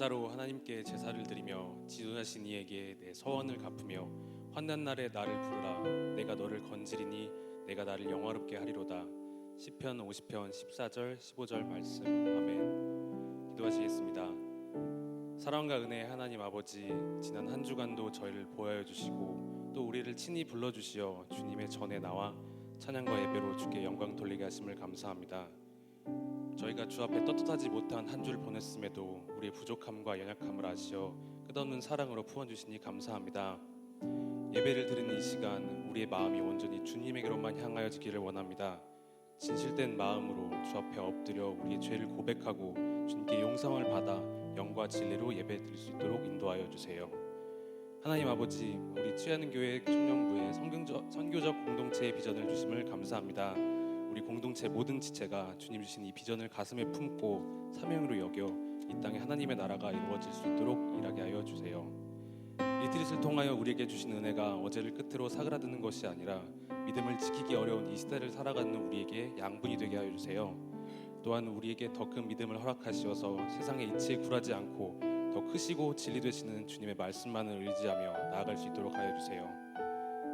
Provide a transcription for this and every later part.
감사로 하나님께 제사를 드리며 지존하신 이에게 내 서원을 갚으며 환난 날에 나를 부르라. 내가 너를 건지리니 내가 나를 영화롭게 하리로다. 시편 50편 14절 15절 말씀. 아멘. 기도하시겠습니다. 사랑과 은혜의 하나님 아버지, 지난 한 주간도 저희를 보호하여 주시고 또 우리를 친히 불러주시어 주님의 전에 나와 찬양과 예배로 주께 영광 돌리게 하심을 감사합니다. 저희가 주 앞에 떳떳하지 못한 한 주를 보냈음에도 우리의 부족함과 연약함을 아시어 끝없는 사랑으로 품어주시니 감사합니다. 예배를 드리는 이 시간 우리의 마음이 온전히 주님에게로만 향하여지기를 원합니다. 진실된 마음으로 주 앞에 엎드려 우리의 죄를 고백하고 주님께 용서를 받아 영과 진리로 예배 드릴 수 있도록 인도하여 주세요. 하나님 아버지, 우리 취하는 교회 청년부의 선교적 공동체의 비전을 주심을 감사합니다. 우리 공동체 모든 지체가 주님 주신 이 비전을 가슴에 품고 사명으로 여겨 이 땅에 하나님의 나라가 이루어질 수 있도록 일하게 하여 주세요. 리트릿을 통하여 우리에게 주신 은혜가 어제를 끝으로 사그라드는 것이 아니라 믿음을 지키기 어려운 이 시대를 살아가는 우리에게 양분이 되게 하여 주세요. 또한 우리에게 더 큰 믿음을 허락하시어서 세상의 이치에 굴하지 않고 더 크시고 진리 되시는 주님의 말씀만을 의지하며 나아갈 수 있도록 하여 주세요.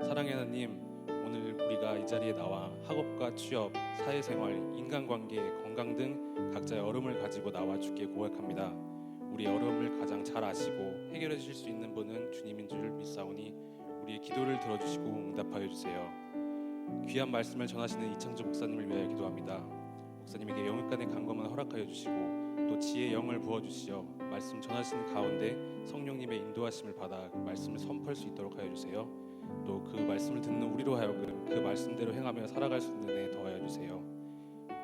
사랑의 하나님, 오늘 우리가 이 자리에 나와 학업과 취업, 사회생활, 인간관계, 건강 등 각자의 어려움을 가지고 나와 주께 고백합니다. 우리의 어려움을 가장 잘 아시고 해결해 주실 수 있는 분은 주님인 줄 믿사오니 우리의 기도를 들어주시고 응답하여 주세요. 귀한 말씀을 전하시는 이창조 목사님을 위하여 기도합니다. 목사님에게 영육간의 강건함을 허락하여 주시고 또 지혜의 영을 부어주시어 말씀 전하시는 가운데 성령님의 인도하심을 받아 말씀을 선포할 수 있도록 하여 주세요. 또 그 말씀을 듣는 우리로 하여금 그 말씀대로 행하며 살아갈 수 있는 은혜 더하여 주세요.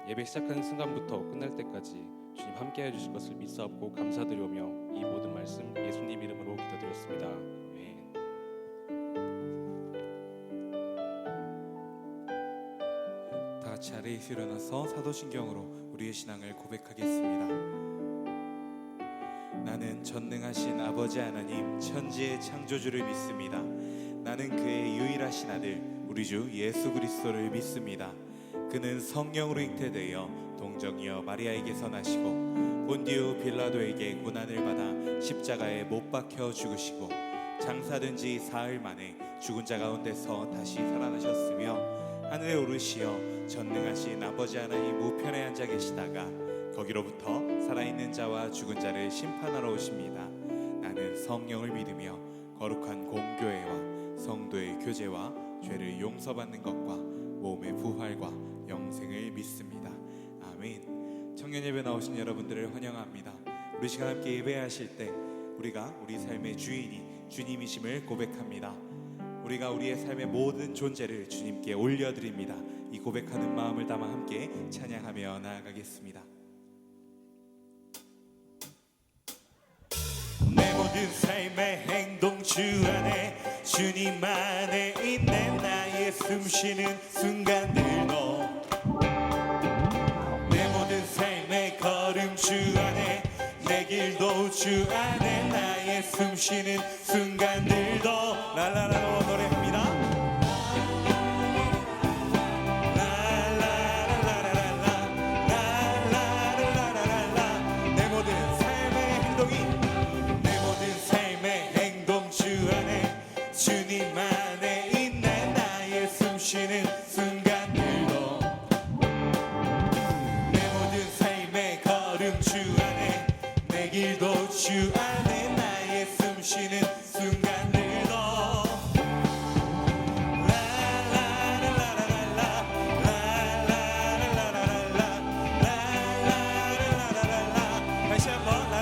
예배 시작하는 순간부터 끝날 때까지 주님 함께 해주실 것을 믿사옵고 감사드리오며 이 모든 말씀 예수님 이름으로 기도드렸습니다. 아멘. 다 같이 자리에서 일어나서 사도신경으로 우리의 신앙을 고백하겠습니다. 나는 전능하신 아버지 하나님 천지의 창조주를 믿습니다. 나는 그의 유일하신 아들 우리 주 예수 그리스도를 믿습니다. 그는 성령으로 잉태되어 동정이여 마리아에게서 나시고 본디오 빌라도에게 고난을 받아 십자가에 못 박혀 죽으시고 장사된 지 사흘 만에 죽은 자 가운데서 다시 살아나셨으며 하늘에 오르시어 전능하신 아버지 하나님 우편에 앉아 계시다가 거기로부터 살아있는 자와 죽은 자를 심판하러 오십니다. 나는 성령을 믿으며 거룩한 공교회와 성도의 교제와 죄를 용서받는 것과 몸의 부활과 영생을 믿습니다. 아멘. 청년 예배 나오신 여러분들을 환영합니다. 우리 시간 함께 예배하실 때 우리가 우리 삶의 주인이 주님이심을 고백합니다. 우리가 우리의 삶의 모든 존재를 주님께 올려드립니다. 이 고백하는 마음을 담아 함께 찬양하며 나아가겠습니다. 내 모든 삶의 행동 주 안에 주님 안에 있네. 나의 숨쉬는 순간들도 내 모든 삶의 걸음 주 안에 내 길도 주 안에 나의 숨쉬는 순간들도 랄라라로 노래합니다. 주님 안에 있네. 나의 숨쉬는 순간들도 내 모든 삶의 걸음 주 안에 내 길도 주 안에 나의 숨쉬는 순간들도 다시 한번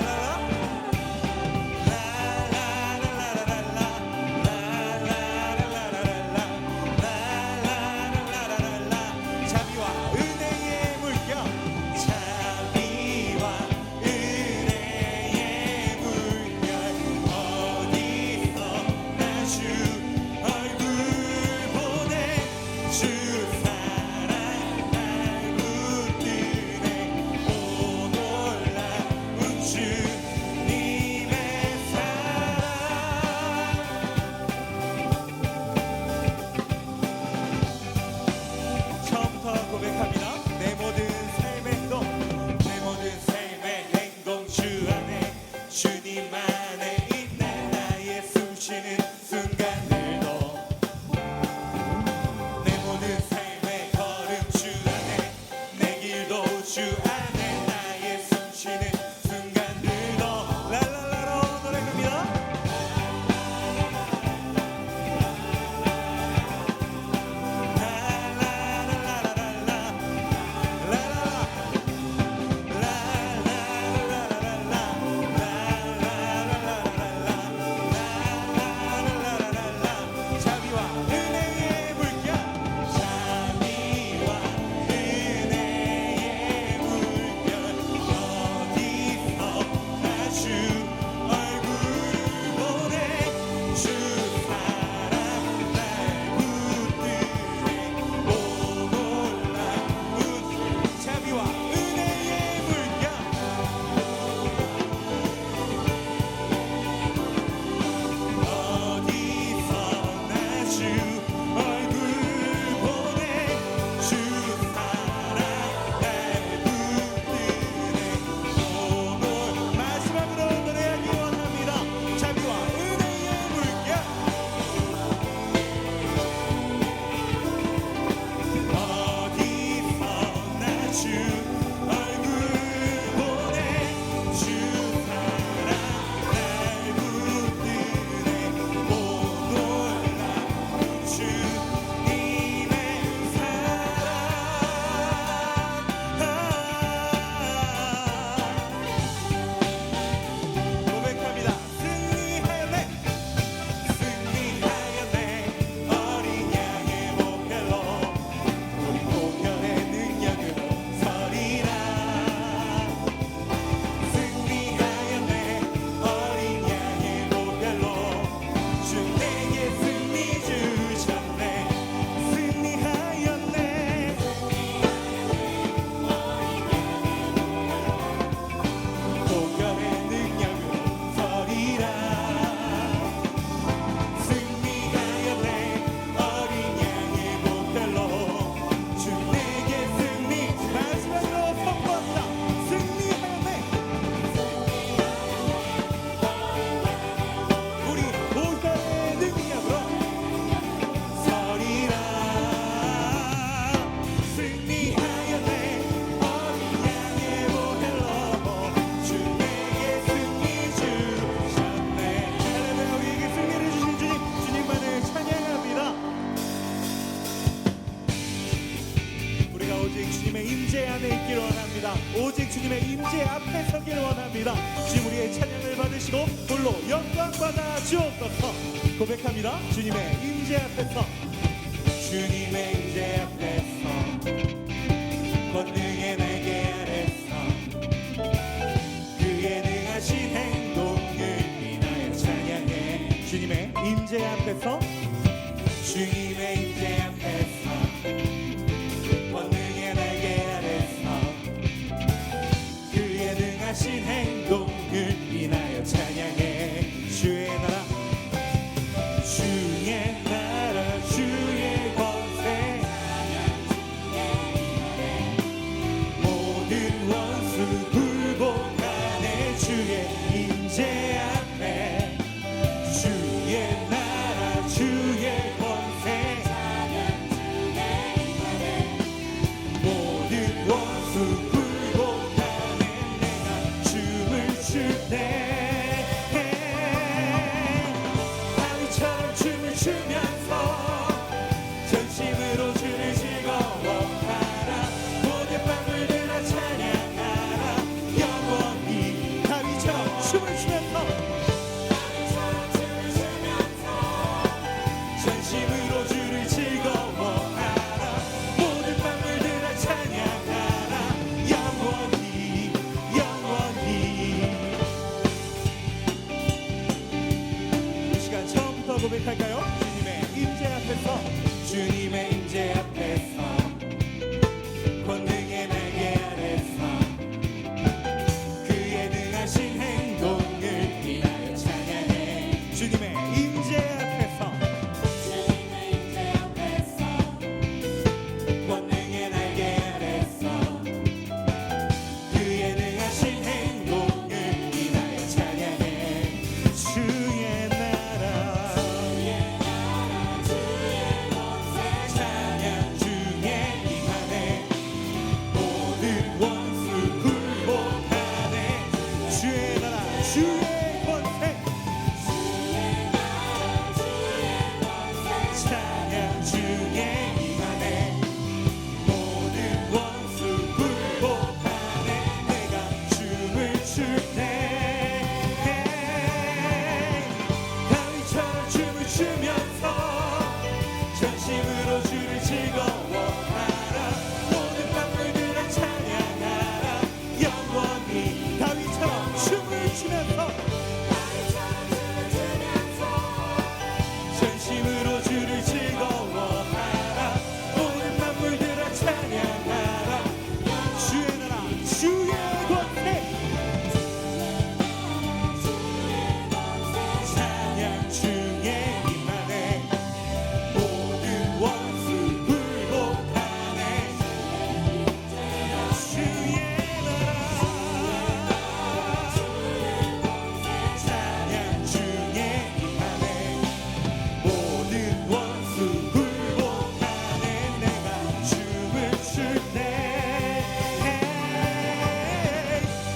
오직 주님의 임재 안에 있기를 원합니다. 오직 주님의 임재 앞에 서기를 원합니다. 주님 우리의 찬양을 받으시고 홀로 영광 받아 주옵소서. 고백합니다. 주님의 임재 앞에서, 주님의 임재 앞에서, 권능의 날개 아래서 그의 능하신 행동을 인하여 찬양해. 주님의 임재 앞에서, 주님의 임재 앞에서, 권능의 날개 아래서 그의 능하신 행동을 인하여 찬양해. 주의 나라, 주의 나라, 주의 권세, 모든 원수 굴복하네. 주의 임재 앞에, 주의 나라, 주의 권세, 모든 원수 굴복하네. 내가 춤을 출 때 다윗처럼 춤을 추면서 전심으로 주를 즐거워하라. 모든 만물들아 찬양하라. 영원히 다윗처럼 춤을 추면서 전심으로 주를 즐거워하라. 모든 만물들아 찬양하라. 영원히 영원히. 이 시간 처음부터 고백할까요? 주님의 임재 앞에서, 주님의 임재 앞에서, 권능의 날개 아래서 그의 능하신 행동을 인하여 찬양해. 주님의 임재 앞에서, 권능의 날개 아래서 그의 능하신 행동을 인하여 찬양해. 주의 나라, 찬양 중에 임하네. 모든 원수 굴복하네. 주의 나라, 주의 권세, 찬양 중에 임하네. 모든 원수 굴복하네. 내가 춤을 출 때 다윗처럼 춤을 추면서 전심으로 주를 즐거워하라. 모든 만물들아 찬양하라. 영원히 다윗처럼 춤을 추면서 전심으로 주를 즐거워하라. 모든 만물들아 찬양하라. 주의 나라, 주의 권세, 찬양 중에 임하네. 모든 원수 굴복하네. 주의 나라, 찬양 중에 임하네. 모든 원수 굴복하네. 내가 춤을 출 때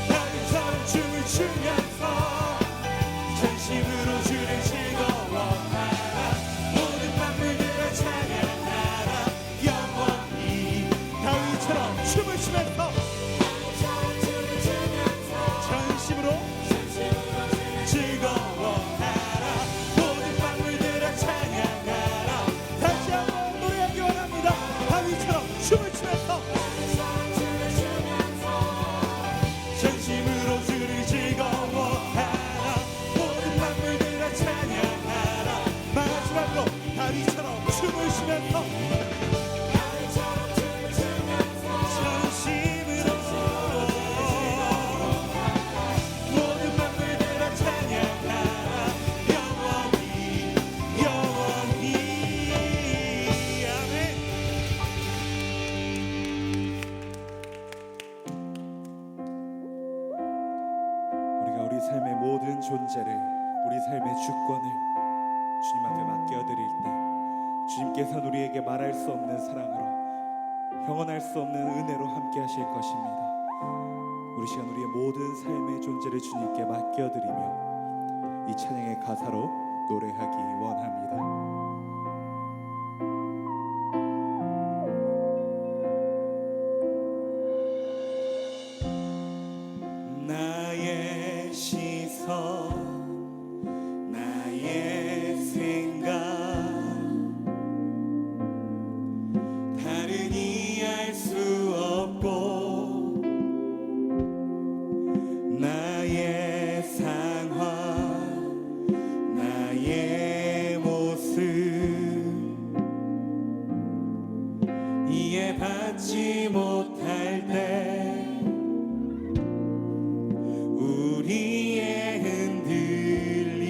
다윗처럼 춤을 추면서 전심으로 주를 즐거워하라. 모든 만물들아 찬양하라. 영원히 다윗처럼 춤을 추면서 전심으로 즐거워하라. 모든 만물들아 찬양하라. 다시 한번 노래하기 원합니다. 다윗처럼 춤을 추면서 전심으로 주를 즐거워하라. 모든 만물들아 찬양하라. 마지막으로 다윗처럼 춤을 추면서 전심으로 모든 만물들아 찬양하라. 영원히 영원히. 아멘. 우리가 우리 삶의 모든 존재를, 우리 삶의 주권을 주님 앞에 맡겨드릴 때 주님께서는 우리에게 말할 수 없는 사랑으로, 형언할 수 없는 은혜로 함께 하실 것입니다. 우리 시간 우리의 모든 삶의 존재를 주님께 맡겨드리며 이 찬양의 가사로 노래하기 원합니다. 이해받지 못할 때 우리의 흔들림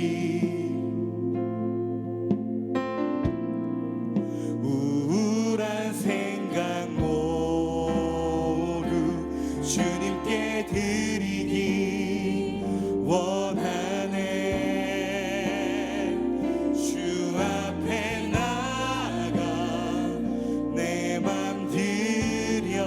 우울한 생각 모두 주님께 드리기 원하네. 주 앞에 나가 내 맘 들여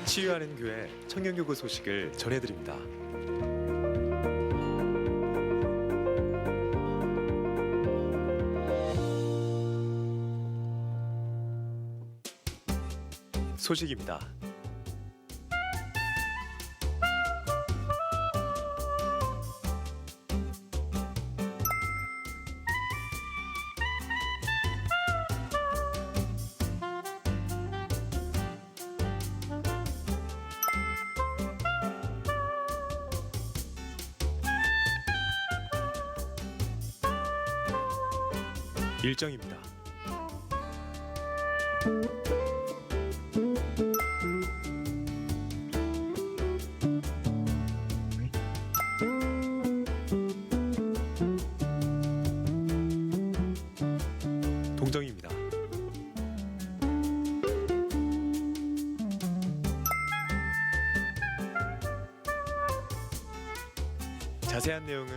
치유하는 교회 청년교구 소식을 전해드립니다. 소식입니다. 일정입니다. 동정입니다. 자세한 내용은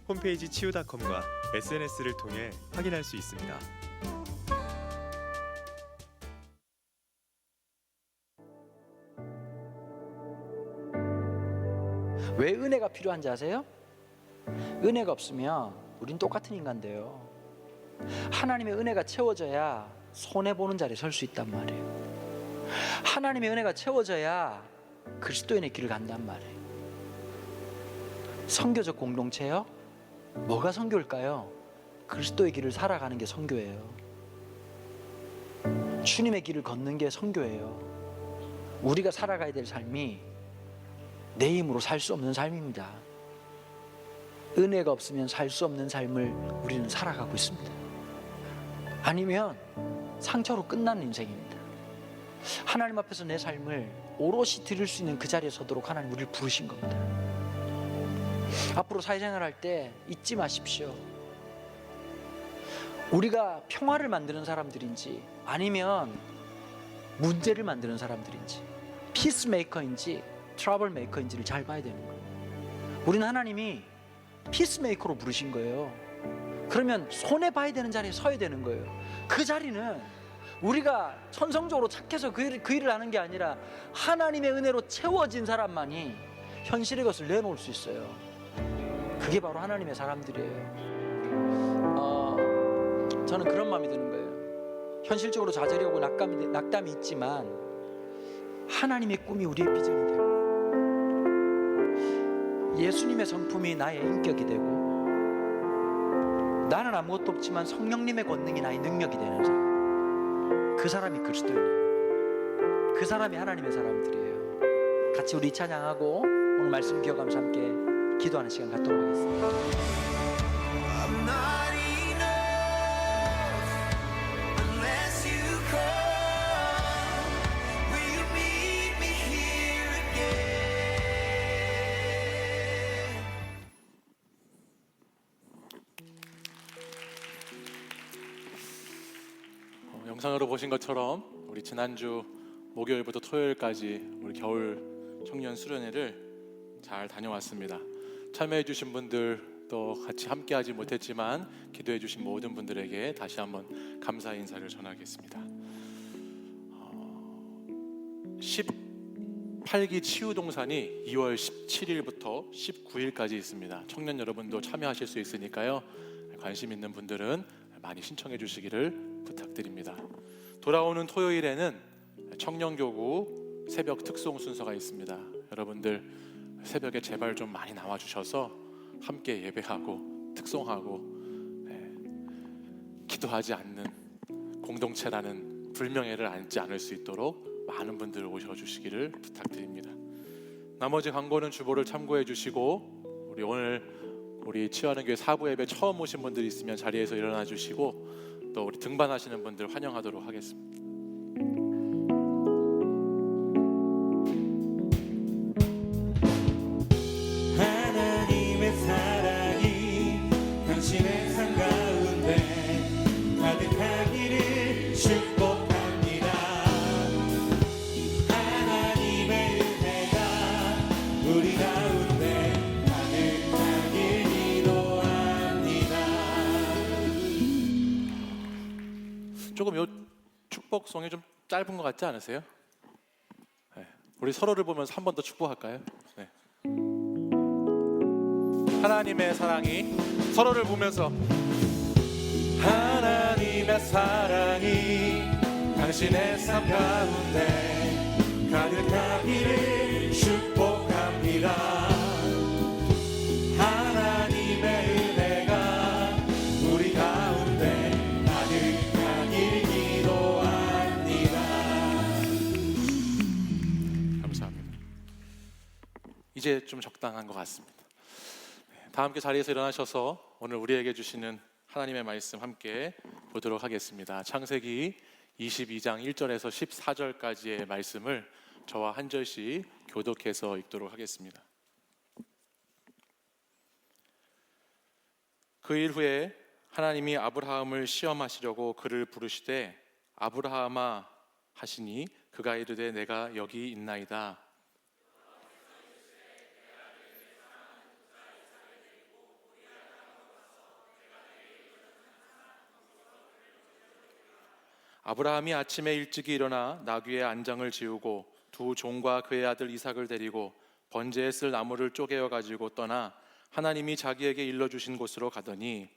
홈페이지 치유닷컴과 SNS를 통해 확인할 수 있습니다. 왜 은혜가 필요한지 아세요? 은혜가 없으면 우린 똑같은 인간 돼요. 하나님의 은혜가 채워져야 손해보는 자리에 설 수 있단 말이에요. 하나님의 은혜가 채워져야 그리스도인의 길을 간단 말이에요. 선교적 공동체요? 뭐가 선교일까요? 그리스도의 길을 살아가는 게 선교예요. 주님의 길을 걷는 게 선교예요. 우리가 살아가야 될 삶이 내 힘으로 살 수 없는 삶입니다. 은혜가 없으면 살 수 없는 삶을 우리는 살아가고 있습니다. 아니면 상처로 끝나는 인생입니다. 하나님 앞에서 내 삶을 오롯이 드릴 수 있는 그 자리에 서도록 하나님 우리를 부르신 겁니다. 앞으로 사회생활 할 때 잊지 마십시오. 우리가 평화를 만드는 사람들인지 아니면 문제를 만드는 사람들인지 피스메이커인지 트러블 메이커인지를 잘 봐야 되는 거예요. 우리는 하나님이 피스메이커로 부르신 거예요. 그러면 손해봐야 되는 자리에 서야 되는 거예요. 그 자리는 우리가 천성적으로 착해서 그 일을 하는 게 아니라 하나님의 은혜로 채워진 사람만이 현실의 것을 내놓을 수 있어요. 그게 바로 하나님의 사람들이에요. 저는 그런 마음이 드는 거예요. 현실적으로 좌절이 오고 낙담이 있지만 하나님의 꿈이 우리의 비전이 되고 예수님의 성품이 나의 인격이 되고 나는 아무것도 없지만 성령님의 권능이 나의 능력이 되는 사람, 그 사람이 그리스도인이에요. 그 사람이 하나님의 사람들이에요. 같이 우리 찬양하고 오늘 말씀 기억하면서 함께 기도하는 시간 갖도록 하겠습니다. 영상으로 보신 것처럼 우리 지난주 목요일부터 토요일까지 우리 겨울 청년 수련회를 잘 다녀왔습니다. 참여해 주신 분들 또 같이 함께하지 못했지만 기도해 주신 모든 분들에게 다시 한번 감사 인사를 전하겠습니다. 18기 치유동산이 2월 17일부터 19일까지 있습니다. 청년 여러분도 참여하실 수 있으니까요. 관심 있는 분들은 많이 신청해 주시기를 부탁드립니다. 돌아오는 토요일에는 청년교구 새벽 특송 순서가 있습니다. 여러분들 새벽에 제발 좀 많이 나와 주셔서 함께 예배하고 특송하고 기도하지 않는 공동체라는 불명예를 안지 않을 수 있도록 많은 분들 오셔주시기를 부탁드립니다. 나머지 광고는 주보를 참고해 주시고 우리 치유하는 교회 사부 예배 처음 오신 분들 있으면 자리에서 일어나 주시고 또 우리 등반하시는 분들 환영하도록 하겠습니다. 하나님의 사랑이 당신의 삶 가운데 가득하기를 축복합니다. 하나님의 은혜가 우리 가운데 가득하길 기도합니다. 조금 요 축복송이 좀 짧은 것 같지 않으세요? 네. 우리 서로를 보면서 한 번 더 축복할까요? 네. 하나님의 사랑이 서로를 보면서 하나님의 사랑이 당신의 삶 가운데 가득하기를 축복합니다. 하나님의 은혜가 우리 가운데 가득하길 기도합니다. 감사합니다. 이제 좀 적당한 것 같습니다. 다 함께 자리에서 일어나셔서 오늘 우리에게 주시는 하나님의 말씀 함께 보도록 하겠습니다. 창세기 22장 1절에서 14절까지의 말씀을 저와 한 절씩 교독해서 읽도록 하겠습니다. 그 일 후에 하나님이 아브라함을 시험하시려고 그를 부르시되 아브라함아 하시니 그가 이르되 내가 여기 있나이다. 아브라함이 아침에 일찍이 일어나 나귀의 안장을 지우고 두 종과 그의 아들 이삭을 데리고 번제에 쓸 나무를 쪼개어 가지고 떠나 하나님이 자기에게 일러주신 곳으로 가더니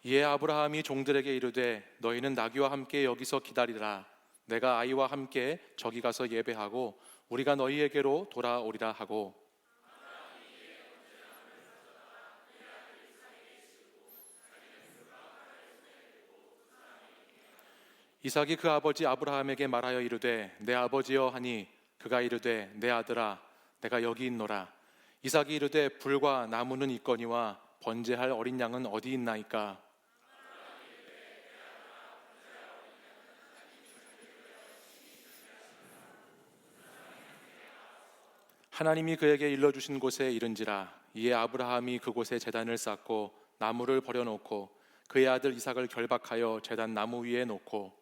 이에 아브라함이 종들에게 이르되 너희는 나귀와 함께 여기서 기다리라. 내가 아이와 함께 저기 가서 예배하고 우리가 너희에게로 돌아오리라 하고 이삭이 그 아버지 아브라함에게 말하여 이르되 내 아버지여 하니 그가 이르되 내 아들아 내가 여기 있노라. 이삭이 이르되 불과 나무는 있거니와 번제할 어린 양은 어디 있나이까. 하나님이 그에게 일러주신 곳에 이른지라. 이에 아브라함이 그곳에 제단을 쌓고 나무를 버려놓고 그의 아들 이삭을 결박하여 제단 나무 위에 놓고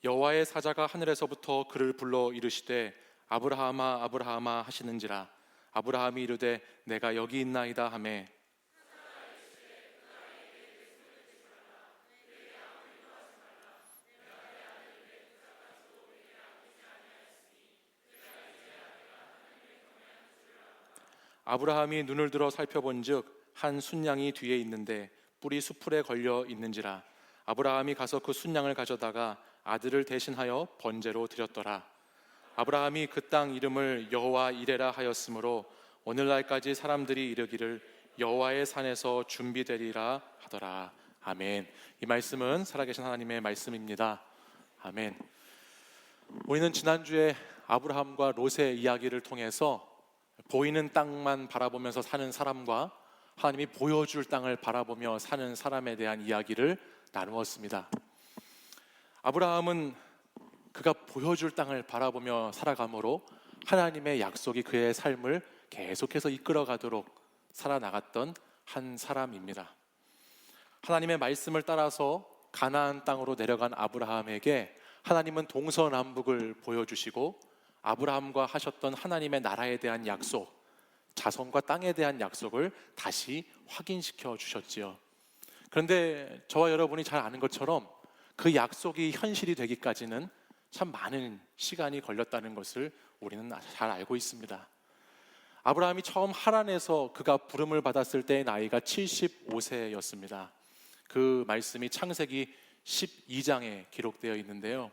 여호와의 사자가 하늘에서부터 그를 불러 이르시되 아브라함아 아브라함아 하시는지라. 아브라함이 이르되 내가 여기 있나이다 하매 아브라함이 눈을 들어 살펴본즉 한 순양이 뒤에 있는데 뿔이 수풀에 걸려 있는지라. 아브라함이 가서 그 순양을 가져다가 아들을 대신하여 번제로 드렸더라. 아브라함이 그 땅 이름을 여호와 이레라 하였으므로 오늘날까지 사람들이 이르기를 여호와의 산에서 준비되리라 하더라. 아멘. 이 말씀은 살아계신 하나님의 말씀입니다. 아멘. 우리는 지난주에 아브라함과 롯의 이야기를 통해서 보이는 땅만 바라보면서 사는 사람과 하나님이 보여줄 땅을 바라보며 사는 사람에 대한 이야기를 나누었습니다. 아브라함은 그가 보여줄 땅을 바라보며 살아가므로 하나님의 약속이 그의 삶을 계속해서 이끌어가도록 살아나갔던 한 사람입니다. 하나님의 말씀을 따라서 가나안 땅으로 내려간 아브라함에게 하나님은 동서남북을 보여주시고 아브라함과 하셨던 하나님의 나라에 대한 약속, 자손과 땅에 대한 약속을 다시 확인시켜 주셨지요. 그런데 저와 여러분이 잘 아는 것처럼 그 약속이 현실이 되기까지는 참 많은 시간이 걸렸다는 것을 우리는 잘 알고 있습니다. 아브라함이 처음 하란에서 그가 부름을 받았을 때의 나이가 75세였습니다. 그 말씀이 창세기 12장에 기록되어 있는데요.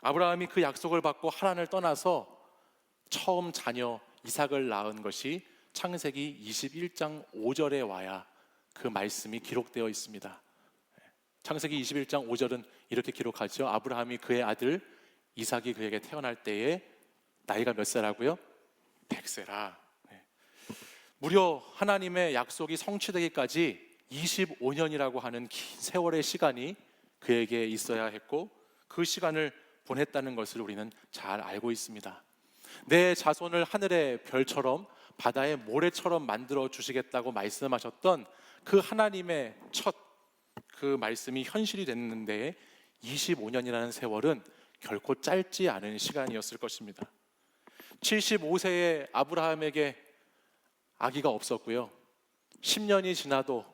아브라함이 그 약속을 받고 하란을 떠나서 처음 자녀 이삭을 낳은 것이 창세기 21장 5절에 와야 그 말씀이 기록되어 있습니다. 창세기 21장 5절은 이렇게 기록하죠. 아브라함이 그의 아들 이삭이 그에게 태어날 때에 나이가 몇 세라고요? 100세라. 무려 하나님의 약속이 성취되기까지 25년이라고 하는 긴 세월의 시간이 그에게 있어야 했고 그 시간을 보냈다는 것을 우리는 잘 알고 있습니다. 내 자손을 하늘의 별처럼 바다의 모래처럼 만들어 주시겠다고 말씀하셨던 그 하나님의 첫 그 말씀이 현실이 됐는데 25년이라는 세월은 결코 짧지 않은 시간이었을 것입니다. 75세의 아브라함에게 아기가 없었고요. 10년이 지나도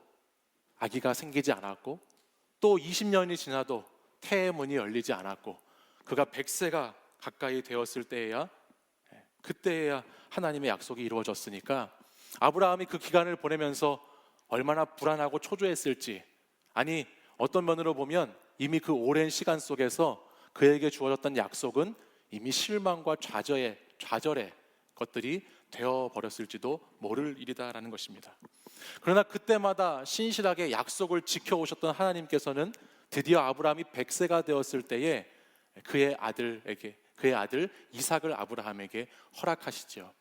아기가 생기지 않았고 또 20년이 지나도 태의 문이 열리지 않았고 그가 100세가 가까이 되었을 때에야 그때에야 하나님의 약속이 이루어졌으니까 아브라함이 그 기간을 보내면서 얼마나 불안하고 초조했을지, 아니 어떤 면으로 보면 이미 그 오랜 시간 속에서 그에게 주어졌던 약속은 이미 실망과 좌절의 것들이 되어버렸을지도 모를 일이다라는 것입니다. 그러나 그때마다 신실하게 약속을 지켜오셨던 하나님께서는 드디어 아브라함이 100세가 되었을 때에 그의 아들 이삭을 아브라함에게 허락하시죠.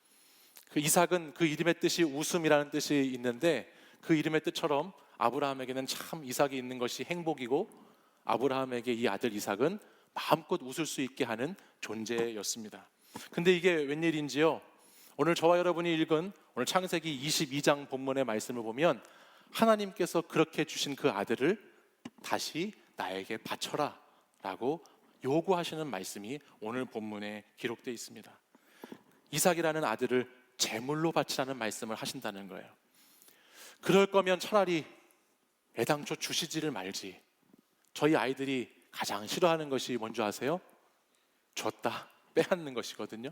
그 이삭은 그 이름의 뜻이 웃음이라는 뜻이 있는데 그 이름의 뜻처럼 아브라함에게는 참 이삭이 있는 것이 행복이고 아브라함에게 이 아들 이삭은 마음껏 웃을 수 있게 하는 존재였습니다. 근데 이게 웬일인지요? 오늘 저와 여러분이 읽은 오늘 창세기 22장 본문의 말씀을 보면 하나님께서 그렇게 주신 그 아들을 다시 나에게 바쳐라 라고 요구하시는 말씀이 오늘 본문에 기록되어 있습니다. 이삭이라는 아들을 제물로 바치라는 말씀을 하신다는 거예요. 그럴 거면 차라리 애당초 주시지를 말지. 저희 아이들이 가장 싫어하는 것이 뭔지 아세요? 줬다 빼앗는 것이거든요.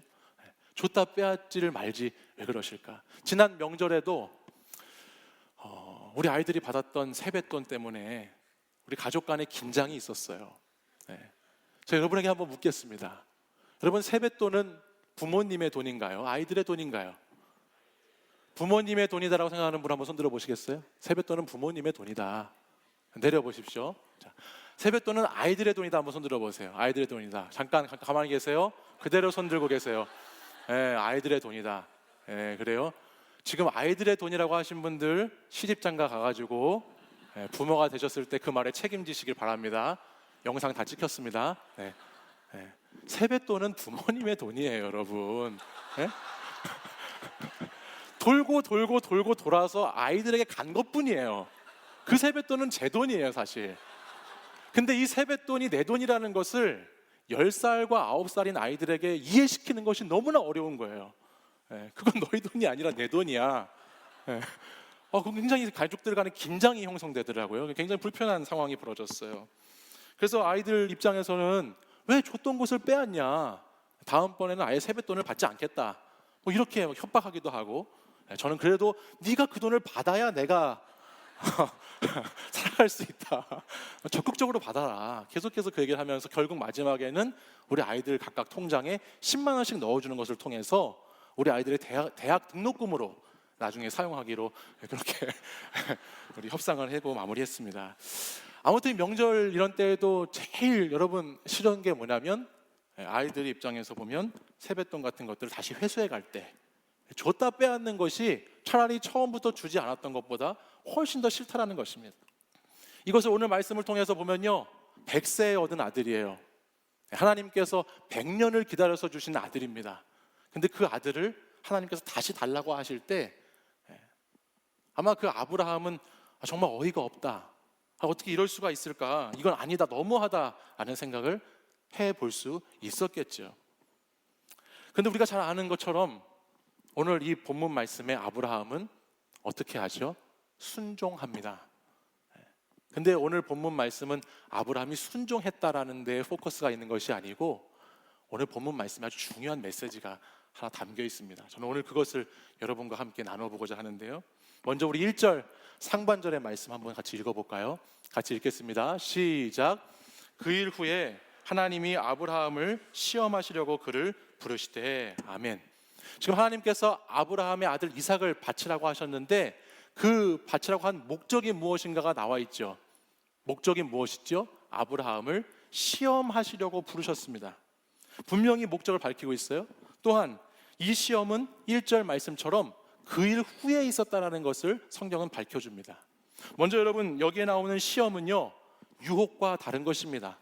줬다 빼앗지를 말지 왜 그러실까? 지난 명절에도 우리 아이들이 받았던 세뱃돈 때문에 우리 가족 간에 긴장이 있었어요. 제가 여러분에게 한번 묻겠습니다. 여러분, 세뱃돈은 부모님의 돈인가요? 아이들의 돈인가요? 부모님의 돈이다라고 생각하는 분 한번 손 들어보시겠어요? 세뱃돈은 부모님의 돈이다. 내려보십시오. 자, 세뱃돈은 아이들의 돈이다. 한번 손 들어보세요. 아이들의 돈이다. 잠깐 가만히 계세요. 그대로 손 들고 계세요. 아이들의 돈이다. 그래요? 지금 아이들의 돈이라고 하신 분들 시집장가 가가지고 부모가 되셨을 때 그 말에 책임지시길 바랍니다. 영상 다 찍혔습니다. 세뱃돈은 부모님의 돈이에요, 여러분. 돌고 돌아서 아이들에게 간 것뿐이에요. 그 세뱃돈은 제 돈이에요, 사실. 근데 이 세뱃돈이 내 돈이라는 것을 10살과 9살인 아이들에게 이해시키는 것이 너무나 어려운 거예요. 그건 너희 돈이 아니라 내 돈이야. 그럼 굉장히 가족들 간에 긴장이 형성되더라고요. 굉장히 불편한 상황이 벌어졌어요. 그래서 아이들 입장에서는 왜 줬던 것을 빼앗냐, 다음번에는 아예 세뱃돈을 받지 않겠다, 뭐 이렇게 협박하기도 하고, 저는 그래도 네가 그 돈을 받아야 내가 살아갈 수 있다, 적극적으로 받아라, 계속해서 그 얘기를 하면서 결국 마지막에는 우리 아이들 각각 통장에 10만 원씩 넣어주는 것을 통해서 우리 아이들의 대학 등록금으로 나중에 사용하기로 그렇게 우리 협상을 하고 마무리했습니다. 아무튼 명절 이런 때에도 제일 여러분 싫은 게 뭐냐면, 아이들 입장에서 보면 세뱃돈 같은 것들을 다시 회수해 갈 때 줬다 빼앗는 것이 차라리 처음부터 주지 않았던 것보다 훨씬 더 싫다라는 것입니다. 이것을 오늘 말씀을 통해서 보면요, 100세에 얻은 아들이에요. 하나님께서 100년을 기다려서 주신 아들입니다. 근데 그 아들을 하나님께서 다시 달라고 하실 때 아마 그 아브라함은 정말 어이가 없다, 어떻게 이럴 수가 있을까, 이건 아니다, 너무하다라는 생각을 해볼 수 있었겠죠. 근데 우리가 잘 아는 것처럼 오늘 이 본문 말씀의 아브라함은 어떻게 하죠? 순종합니다. 근데 오늘 본문 말씀은 아브라함이 순종했다라는 데에 포커스가 있는 것이 아니고 오늘 본문 말씀에 아주 중요한 메시지가 하나 담겨 있습니다. 저는 오늘 그것을 여러분과 함께 나눠보고자 하는데요. 먼저 우리 1절 상반절의 말씀 한번 같이 읽어볼까요? 같이 읽겠습니다. 시작. 그 일 후에 하나님이 아브라함을 시험하시려고 그를 부르시되. 아멘. 지금 하나님께서 아브라함의 아들 이삭을 바치라고 하셨는데 그 바치라고 한 목적이 무엇인가가 나와 있죠. 목적이 무엇이죠? 아브라함을 시험하시려고 부르셨습니다. 분명히 목적을 밝히고 있어요. 또한 이 시험은 1절 말씀처럼 그 일 후에 있었다는 것을 성경은 밝혀줍니다. 먼저 여러분, 여기에 나오는 시험은요, 유혹과 다른 것입니다.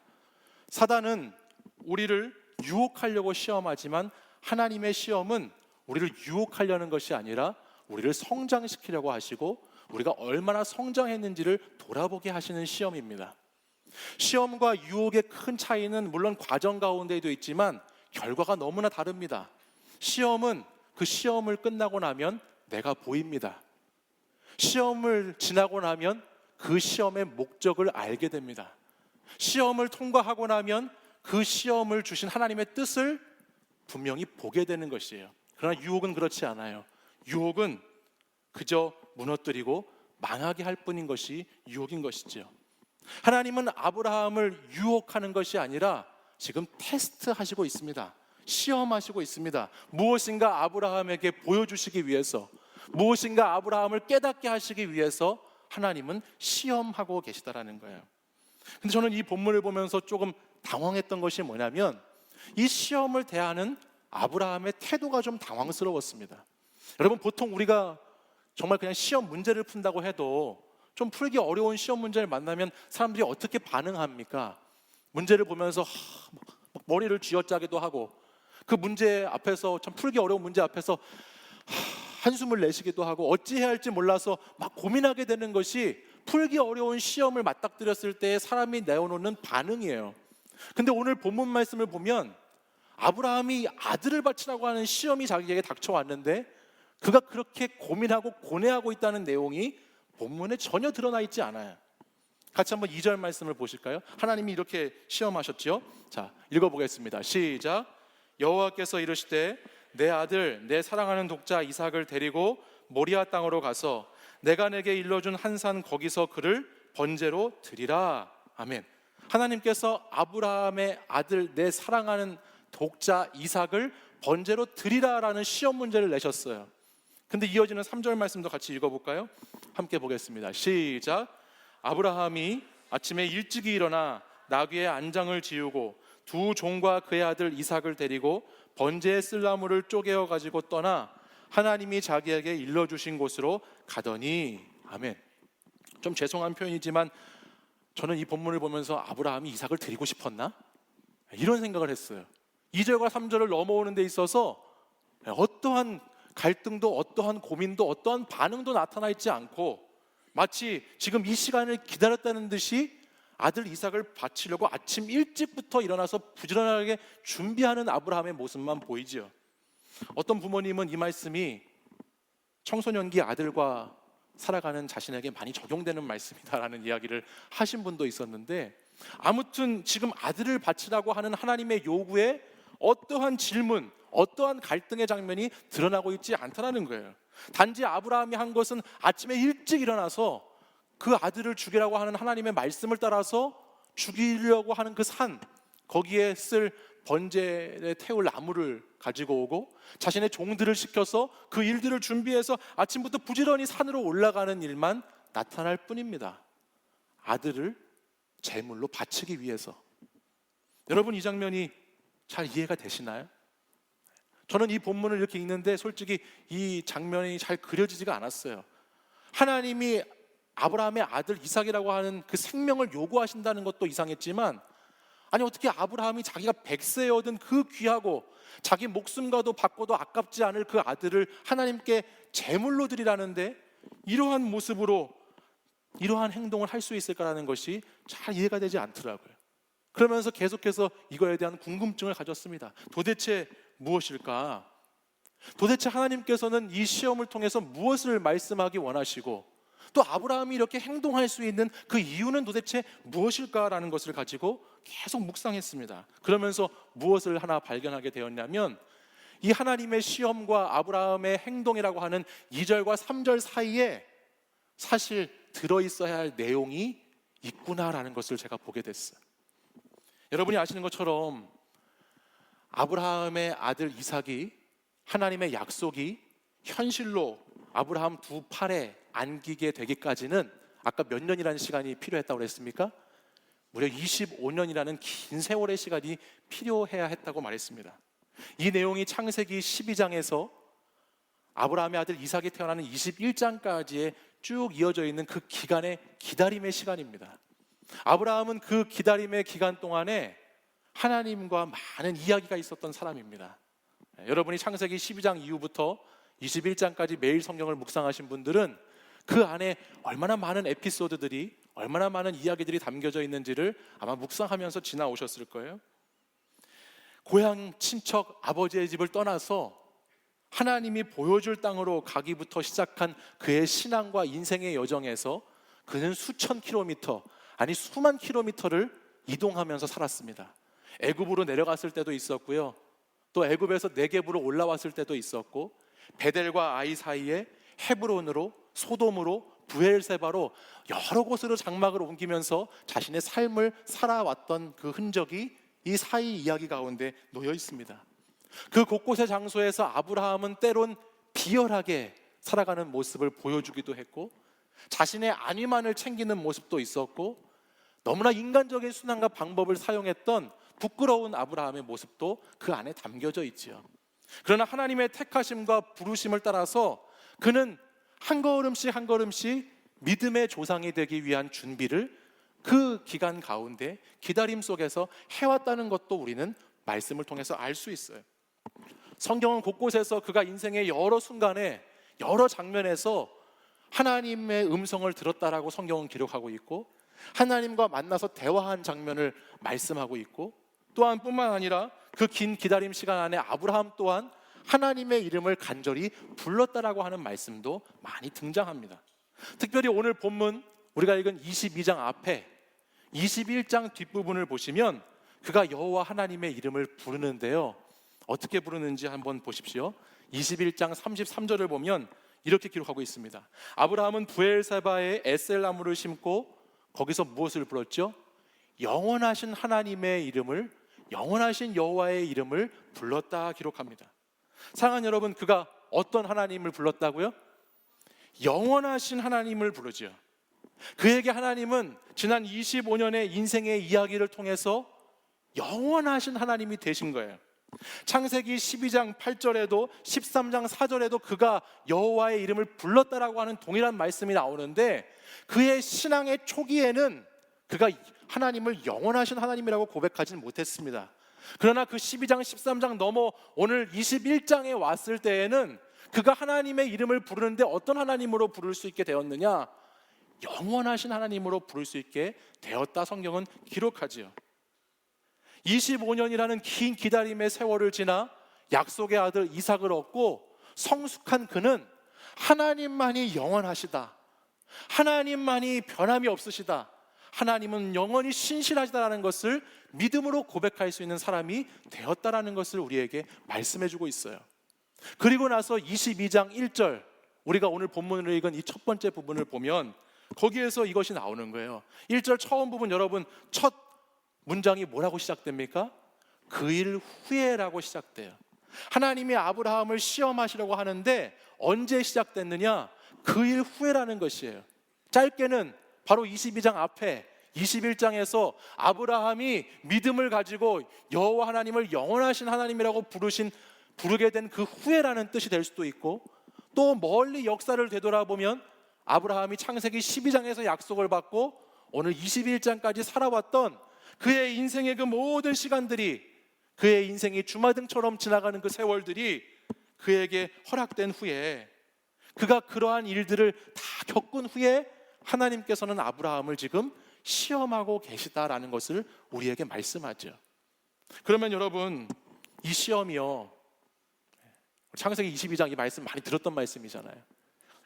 사단은 우리를 유혹하려고 시험하지만 하나님의 시험은 우리를 유혹하려는 것이 아니라 우리를 성장시키려고 하시고 우리가 얼마나 성장했는지를 돌아보게 하시는 시험입니다. 시험과 유혹의 큰 차이는 물론 과정 가운데에도 있지만 결과가 너무나 다릅니다. 시험은 그 시험을 끝나고 나면 내가 보입니다. 시험을 지나고 나면 그 시험의 목적을 알게 됩니다. 시험을 통과하고 나면 그 시험을 주신 하나님의 뜻을 분명히 보게 되는 것이에요. 그러나 유혹은 그렇지 않아요. 유혹은 그저 무너뜨리고 망하게 할 뿐인 것이 유혹인 것이죠. 하나님은 아브라함을 유혹하는 것이 아니라 지금 테스트하시고 있습니다. 시험하시고 있습니다. 무엇인가 아브라함에게 보여주시기 위해서, 무엇인가 아브라함을 깨닫게 하시기 위해서 하나님은 시험하고 계시다라는 거예요. 근데 저는 이 본문을 보면서 조금 당황했던 것이 뭐냐면 이 시험을 대하는 아브라함의 태도가 좀 당황스러웠습니다. 여러분, 보통 우리가 정말 그냥 시험 문제를 푼다고 해도 좀 풀기 어려운 시험 문제를 만나면 사람들이 어떻게 반응합니까? 문제를 보면서 막 머리를 쥐어짜기도 하고, 그 문제 앞에서, 참 풀기 어려운 문제 앞에서 한숨을 내쉬기도 하고, 어찌해야 할지 몰라서 막 고민하게 되는 것이 풀기 어려운 시험을 맞닥뜨렸을 때 사람이 내어놓는 반응이에요. 근데 오늘 본문 말씀을 보면 아브라함이 아들을 바치라고 하는 시험이 자기에게 닥쳐왔는데 그가 그렇게 고민하고 고뇌하고 있다는 내용이 본문에 전혀 드러나 있지 않아요. 같이 한번 2절 말씀을 보실까요? 하나님이 이렇게 시험하셨죠. 자, 읽어보겠습니다. 시작. 여호와께서 이르시되 내 아들 내 사랑하는 독자 이삭을 데리고 모리아 땅으로 가서 내가 내게 일러준 한 산 거기서 그를 번제로 드리라. 아멘. 하나님께서 아브라함의 아들 내 사랑하는 독자 이삭을 번제로 드리라라는 시험 문제를 내셨어요. 근데 이어지는 3절 말씀도 같이 읽어볼까요? 함께 보겠습니다. 시작. 아브라함이 아침에 일찍이 일어나 나귀의 안장을 지우고 두 종과 그의 아들 이삭을 데리고 번제의 쓸나무를 쪼개어 가지고 떠나 하나님이 자기에게 일러주신 곳으로 가더니. 아멘. 좀 죄송한 표현이지만 저는 이 본문을 보면서 아브라함이 이삭을 드리고 싶었나? 이런 생각을 했어요. 2절과 3절을 넘어오는 데 있어서 어떠한 갈등도 어떠한 고민도 어떠한 반응도 나타나 있지 않고 마치 지금 이 시간을 기다렸다는 듯이 아들 이삭을 바치려고 아침 일찍부터 일어나서 부지런하게 준비하는 아브라함의 모습만 보이죠. 어떤 부모님은 이 말씀이 청소년기 아들과 살아가는 자신에게 많이 적용되는 말씀이다라는 이야기를 하신 분도 있었는데, 아무튼 지금 아들을 바치라고 하는 하나님의 요구에 어떠한 질문, 어떠한 갈등의 장면이 드러나고 있지 않다는 거예요. 단지 아브라함이 한 것은 아침에 일찍 일어나서 그 아들을 죽이라고 하는 하나님의 말씀을 따라서 죽이려고 하는 그 산, 거기에 쓸 번제에 태울 나무를 가지고 오고 자신의 종들을 시켜서 그 일들을 준비해서 아침부터 부지런히 산으로 올라가는 일만 나타날 뿐입니다. 아들을 제물로 바치기 위해서. 여러분, 이 장면이 잘 이해가 되시나요? 저는 이 본문을 이렇게 읽는데 솔직히 이 장면이 잘 그려지지가 않았어요. 하나님이 아브라함의 아들 이삭이라고 하는 그 생명을 요구하신다는 것도 이상했지만, 아니 어떻게 아브라함이 자기가 100세에 얻은 그 귀하고 자기 목숨과도 바꿔도 아깝지 않을 그 아들을 하나님께 제물로 드리라는데 이러한 모습으로 이러한 행동을 할 수 있을까라는 것이 잘 이해가 되지 않더라고요. 그러면서 계속해서 이거에 대한 궁금증을 가졌습니다. 도대체 무엇일까? 도대체 하나님께서는 이 시험을 통해서 무엇을 말씀하기 원하시고 또 아브라함이 이렇게 행동할 수 있는 그 이유는 도대체 무엇일까라는 것을 가지고 계속 묵상했습니다. 그러면서 무엇을 하나 발견하게 되었냐면 이 하나님의 시험과 아브라함의 행동이라고 하는 2절과 3절 사이에 사실 들어있어야 할 내용이 있구나라는 것을 제가 보게 됐어요. 여러분이 아시는 것처럼 아브라함의 아들 이삭이 하나님의 약속이 현실로 아브라함 두 팔에 안기게 되기까지는 아까 몇 년이라는 시간이 필요했다고 그랬습니까? 무려 25년이라는 긴 세월의 시간이 필요해야 했다고 말했습니다. 이 내용이 창세기 12장에서 아브라함의 아들 이삭이 태어나는 21장까지에 쭉 이어져 있는 그 기간의 기다림의 시간입니다. 아브라함은 그 기다림의 기간 동안에 하나님과 많은 이야기가 있었던 사람입니다. 여러분이 창세기 12장 이후부터 21장까지 매일 성경을 묵상하신 분들은 그 안에 얼마나 많은 에피소드들이, 얼마나 많은 이야기들이 담겨져 있는지를 아마 묵상하면서 지나오셨을 거예요. 고향 친척 아버지의 집을 떠나서 하나님이 보여줄 땅으로 가기부터 시작한 그의 신앙과 인생의 여정에서 그는 수천 킬로미터, 아니 수만 킬로미터를 이동하면서 살았습니다. 애굽으로 내려갔을 때도 있었고요. 또 애굽에서 네겝으로 올라왔을 때도 있었고, 베델과 아이 사이에 헤브론으로, 소돔으로, 브엘세바로 여러 곳으로 장막을 옮기면서 자신의 삶을 살아왔던 그 흔적이 이 사이 이야기 가운데 놓여 있습니다. 그 곳곳의 장소에서 아브라함은 때론 비열하게 살아가는 모습을 보여주기도 했고, 자신의 안위만을 챙기는 모습도 있었고, 너무나 인간적인 수단과 방법을 사용했던 부끄러운 아브라함의 모습도 그 안에 담겨져 있지요. 그러나 하나님의 택하심과 부르심을 따라서 그는 한 걸음씩 한 걸음씩 믿음의 조상이 되기 위한 준비를 그 기간 가운데 기다림 속에서 해왔다는 것도 우리는 말씀을 통해서 알 수 있어요. 성경은 곳곳에서 그가 인생의 여러 순간에 여러 장면에서 하나님의 음성을 들었다라고 성경은 기록하고 있고, 하나님과 만나서 대화한 장면을 말씀하고 있고, 또한 뿐만 아니라 그 긴 기다림 시간 안에 아브라함 또한 하나님의 이름을 간절히 불렀다라고 하는 말씀도 많이 등장합니다. 특별히 오늘 본문 우리가 읽은 22장 앞에 21장 뒷부분을 보시면 그가 여호와 하나님의 이름을 부르는데요, 어떻게 부르는지 한번 보십시오. 21장 33절을 보면 이렇게 기록하고 있습니다. 아브라함은 브엘세바에 에셀나무를 심고 거기서 무엇을 불렀죠? 영원하신 하나님의 이름을, 영원하신 여호와의 이름을 불렀다 기록합니다. 사랑하는 여러분, 그가 어떤 하나님을 불렀다고요? 영원하신 하나님을 부르죠. 그에게 하나님은 지난 25년의 인생의 이야기를 통해서 영원하신 하나님이 되신 거예요. 창세기 12장 8절에도 13장 4절에도 그가 여호와의 이름을 불렀다라고 하는 동일한 말씀이 나오는데, 그의 신앙의 초기에는 그가 하나님을 영원하신 하나님이라고 고백하지는 못했습니다. 그러나 그 12장 13장 넘어 오늘 21장에 왔을 때에는 그가 하나님의 이름을 부르는데 어떤 하나님으로 부를 수 있게 되었느냐? 영원하신 하나님으로 부를 수 있게 되었다 성경은 기록하지요. 25년이라는 긴 기다림의 세월을 지나 약속의 아들 이삭을 얻고 성숙한 그는 하나님만이 영원하시다, 하나님만이 변함이 없으시다, 하나님은 영원히 신실하시다라는 것을 믿음으로 고백할 수 있는 사람이 되었다라는 것을 우리에게 말씀해주고 있어요. 그리고 나서 22장 1절, 우리가 오늘 본문으로 읽은 이 첫 번째 부분을 보면 거기에서 이것이 나오는 거예요. 1절 처음 부분, 여러분 첫 문장이 뭐라고 시작됩니까? 그 일 후에라고 시작돼요. 하나님이 아브라함을 시험하시려고 하는데 언제 시작됐느냐? 그 일 후에라는 것이에요. 짧게는 바로 22장 앞에 21장에서 아브라함이 믿음을 가지고 여호와 하나님을 영원하신 하나님이라고 부르게 된 그 후에라는 뜻이 될 수도 있고, 또 멀리 역사를 되돌아보면 아브라함이 창세기 12장에서 약속을 받고 오늘 21장까지 살아왔던 그의 인생의 그 모든 시간들이, 그의 인생이 주마등처럼 지나가는 그 세월들이 그에게 허락된 후에, 그가 그러한 일들을 다 겪은 후에 하나님께서는 아브라함을 지금 시험하고 계시다라는 것을 우리에게 말씀하죠. 그러면 여러분, 이 시험이요, 창세기 22장 이 말씀 많이 들었던 말씀이잖아요.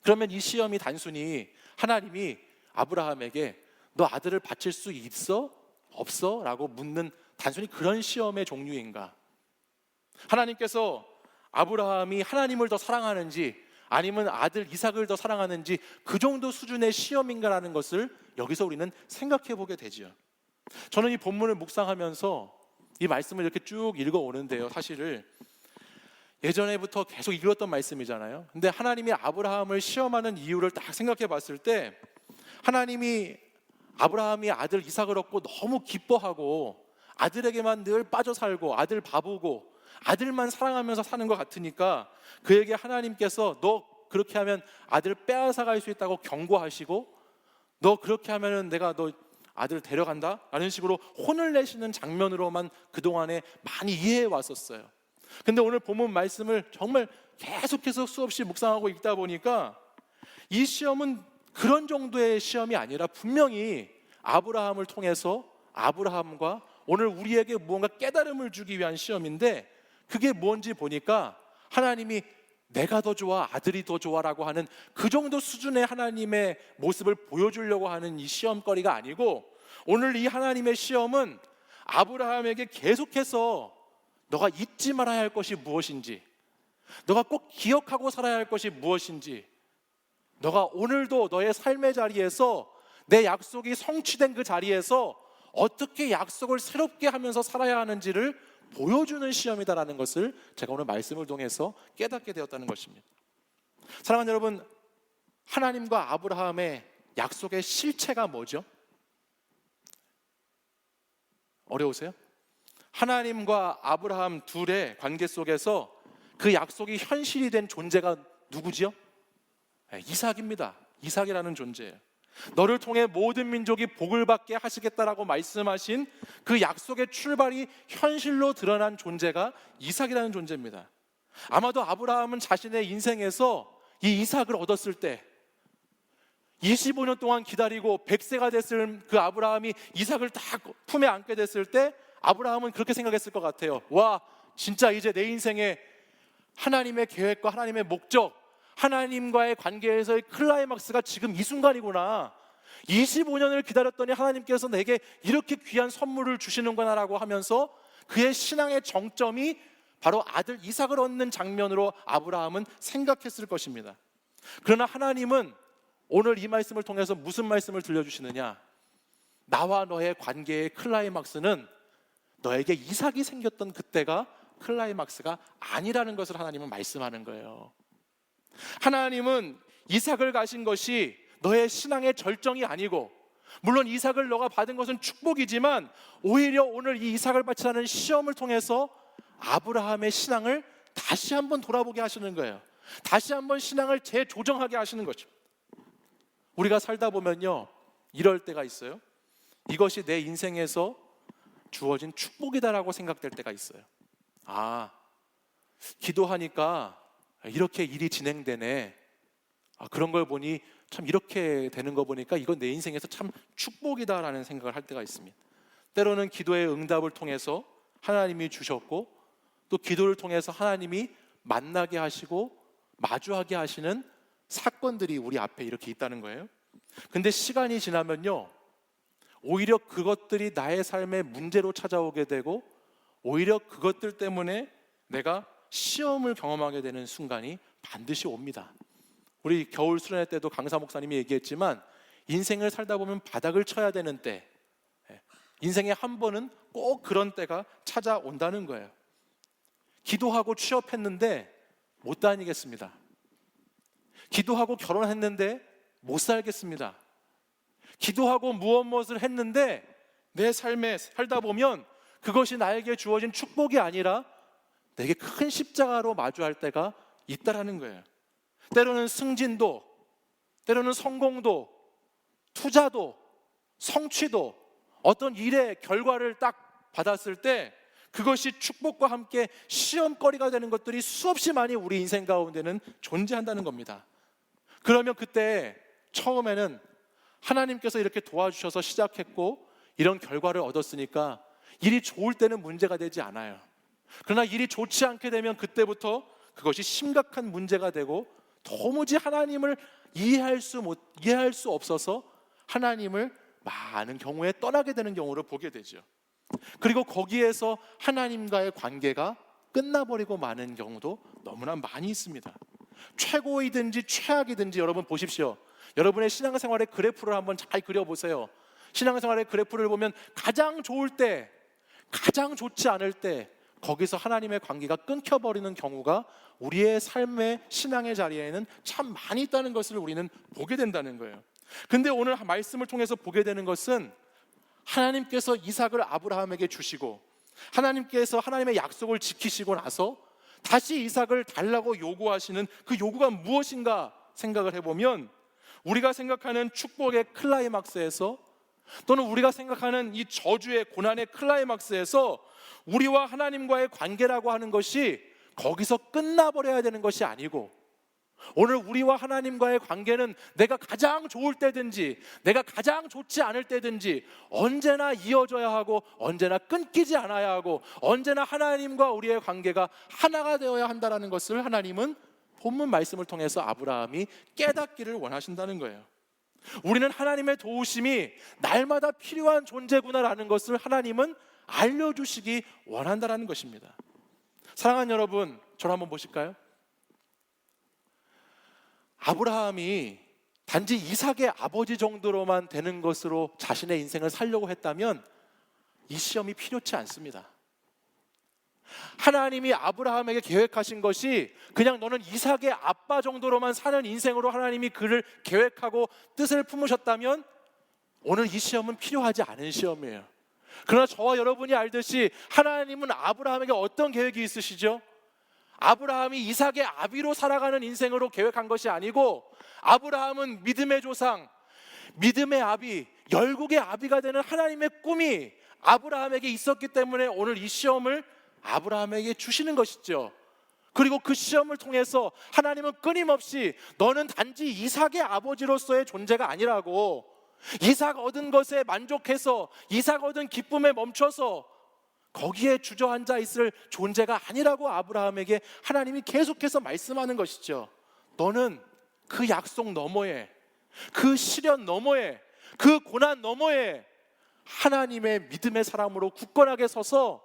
그러면 이 시험이 단순히 하나님이 아브라함에게 너 아들을 바칠 수 있어? 없어? 라고 묻는 단순히 그런 시험의 종류인가? 하나님께서 아브라함이 하나님을 더 사랑하는지 아니면 아들 이삭을 더 사랑하는지 그 정도 수준의 시험인가라는 것을 여기서 우리는 생각해 보게 되죠. 저는 이 본문을 묵상하면서 이 말씀을 이렇게 쭉 읽어오는데요, 사실을 예전에부터 계속 읽었던 말씀이잖아요. 근데 하나님이 아브라함을 시험하는 이유를 딱 생각해 봤을 때, 하나님이 아브라함이 아들 이삭을 얻고 너무 기뻐하고 아들에게만 늘 빠져 살고 아들 바보고 아들만 사랑하면서 사는 것 같으니까 그에게 하나님께서 너 그렇게 하면 아들 빼앗아갈 수 있다고 경고하시고, 너 그렇게 하면은 내가 너 아들 데려간다 라는 식으로 혼을 내시는 장면으로만 그동안에 많이 이해해 왔었어요. 근데 오늘 본문 말씀을 정말 계속해서 수없이 묵상하고 읽다 보니까 이 시험은 그런 정도의 시험이 아니라 분명히 아브라함을 통해서 아브라함과 오늘 우리에게 무언가 깨달음을 주기 위한 시험인데, 그게 뭔지 보니까 하나님이 내가 더 좋아, 아들이 더 좋아라고 하는 그 정도 수준의 하나님의 모습을 보여주려고 하는 이 시험거리가 아니고, 오늘 이 하나님의 시험은 아브라함에게 계속해서 너가 잊지 말아야 할 것이 무엇인지, 너가 꼭 기억하고 살아야 할 것이 무엇인지, 너가 오늘도 너의 삶의 자리에서 내 약속이 성취된 그 자리에서 어떻게 약속을 새롭게 하면서 살아야 하는지를 보여주는 시험이다라는 것을 제가 오늘 말씀을 통해서 깨닫게 되었다는 것입니다. 사랑하는 여러분, 하나님과 아브라함의 약속의 실체가 뭐죠? 어려우세요? 하나님과 아브라함 둘의 관계 속에서 그 약속이 현실이 된 존재가 누구지요? 이삭입니다. 이삭이라는 존재예요. 너를 통해 모든 민족이 복을 받게 하시겠다라고 말씀하신 그 약속의 출발이 현실로 드러난 존재가 이삭이라는 존재입니다. 아마도 아브라함은 자신의 인생에서 이 이삭을 얻었을 때 25년 동안 기다리고 100세가 됐을 그 아브라함이 이삭을 딱 품에 안게 됐을 때 아브라함은 그렇게 생각했을 것 같아요. 와, 진짜 이제 내 인생에 하나님의 계획과 하나님의 목적, 하나님과의 관계에서의 클라이막스가 지금 이 순간이구나. 25년을 기다렸더니 하나님께서 내게 이렇게 귀한 선물을 주시는구나라고 하면서 그의 신앙의 정점이 바로 아들 이삭을 얻는 장면으로 아브라함은 생각했을 것입니다. 그러나 하나님은 오늘 이 말씀을 통해서 무슨 말씀을 들려주시느냐? 나와 너의 관계의 클라이막스는 너에게 이삭이 생겼던 그때가 클라이막스가 아니라는 것을 하나님은 말씀하는 거예요. 하나님은 이삭을 가신 것이 너의 신앙의 절정이 아니고, 물론 이삭을 너가 받은 것은 축복이지만 오히려 오늘 이 이삭을 바치라는 시험을 통해서 아브라함의 신앙을 다시 한번 돌아보게 하시는 거예요. 다시 한번 신앙을 재조정하게 하시는 거죠. 우리가 살다 보면요, 이럴 때가 있어요. 이것이 내 인생에서 주어진 축복이다라고 생각될 때가 있어요. 아, 기도하니까 이렇게 일이 진행되네. 그런 걸 보니 참 이렇게 되는 거 보니까 이건 내 인생에서 참 축복이다라는 생각을 할 때가 있습니다. 때로는 기도의 응답을 통해서 하나님이 주셨고, 또 기도를 통해서 하나님이 만나게 하시고 마주하게 하시는 사건들이 우리 앞에 이렇게 있다는 거예요. 근데 시간이 지나면요, 오히려 그것들이 나의 삶의 문제로 찾아오게 되고, 오히려 그것들 때문에 내가 시험을 경험하게 되는 순간이 반드시 옵니다. 우리 겨울 수련회 때도 강사 목사님이 얘기했지만, 인생을 살다 보면 바닥을 쳐야 되는 때, 인생에 한 번은 꼭 그런 때가 찾아온다는 거예요. 기도하고 취업했는데 못 다니겠습니다. 기도하고 결혼했는데 못 살겠습니다. 기도하고 무엇을 했는데 내 삶에 살다 보면 그것이 나에게 주어진 축복이 아니라 내게 큰 십자가로 마주할 때가 있다라는 거예요. 때로는 승진도, 때로는 성공도, 투자도, 성취도, 어떤 일의 결과를 딱 받았을 때 그것이 축복과 함께 시험거리가 되는 것들이 수없이 많이 우리 인생 가운데는 존재한다는 겁니다. 그러면 그때 처음에는 하나님께서 이렇게 도와주셔서 시작했고 이런 결과를 얻었으니까 일이 좋을 때는 문제가 되지 않아요. 그러나 일이 좋지 않게 되면 그때부터 그것이 심각한 문제가 되고, 도무지 하나님을 이해할 수 없어서 하나님을 많은 경우에 떠나게 되는 경우를 보게 되죠. 그리고 거기에서 하나님과의 관계가 끝나버리고 마는 경우도 너무나 많이 있습니다. 최고이든지 최악이든지 여러분 보십시오. 여러분의 신앙생활의 그래프를 한번 잘 그려보세요. 신앙생활의 그래프를 보면 가장 좋을 때, 가장 좋지 않을 때 거기서 하나님의 관계가 끊겨버리는 경우가 우리의 삶의 신앙의 자리에는 참 많이 있다는 것을 우리는 보게 된다는 거예요. 근데 오늘 말씀을 통해서 보게 되는 것은 하나님께서 이삭을 아브라함에게 주시고 하나님께서 하나님의 약속을 지키시고 나서 다시 이삭을 달라고 요구하시는 그 요구가 무엇인가 생각을 해보면, 우리가 생각하는 축복의 클라이막스에서, 또는 우리가 생각하는 이 저주의 고난의 클라이막스에서 우리와 하나님과의 관계라고 하는 것이 거기서 끝나버려야 되는 것이 아니고, 오늘 우리와 하나님과의 관계는 내가 가장 좋을 때든지 내가 가장 좋지 않을 때든지 언제나 이어져야 하고 언제나 끊기지 않아야 하고 언제나 하나님과 우리의 관계가 하나가 되어야 한다는 것을 하나님은 본문 말씀을 통해서 아브라함이 깨닫기를 원하신다는 거예요. 우리는 하나님의 도우심이 날마다 필요한 존재구나라는 것을 하나님은 알려주시기 원한다는 것입니다. 사랑하는 여러분, 저를 한번 보실까요? 아브라함이 단지 이삭의 아버지 정도로만 되는 것으로 자신의 인생을 살려고 했다면 이 시험이 필요치 않습니다. 하나님이 아브라함에게 계획하신 것이 그냥 너는 이삭의 아빠 정도로만 사는 인생으로 하나님이 그를 계획하고 뜻을 품으셨다면 오늘 이 시험은 필요하지 않은 시험이에요. 그러나 저와 여러분이 알듯이 하나님은 아브라함에게 어떤 계획이 있으시죠? 아브라함이 이삭의 아비로 살아가는 인생으로 계획한 것이 아니고 아브라함은 믿음의 조상, 믿음의 아비, 열국의 아비가 되는 하나님의 꿈이 아브라함에게 있었기 때문에 오늘 이 시험을 아브라함에게 주시는 것이죠. 그리고 그 시험을 통해서 하나님은 끊임없이 너는 단지 이삭의 아버지로서의 존재가 아니라고, 이삭 얻은 것에 만족해서 이삭 얻은 기쁨에 멈춰서 거기에 주저앉아 있을 존재가 아니라고 아브라함에게 하나님이 계속해서 말씀하는 것이죠. 너는 그 약속 너머에, 그 시련 너머에, 그 고난 너머에 하나님의 믿음의 사람으로 굳건하게 서서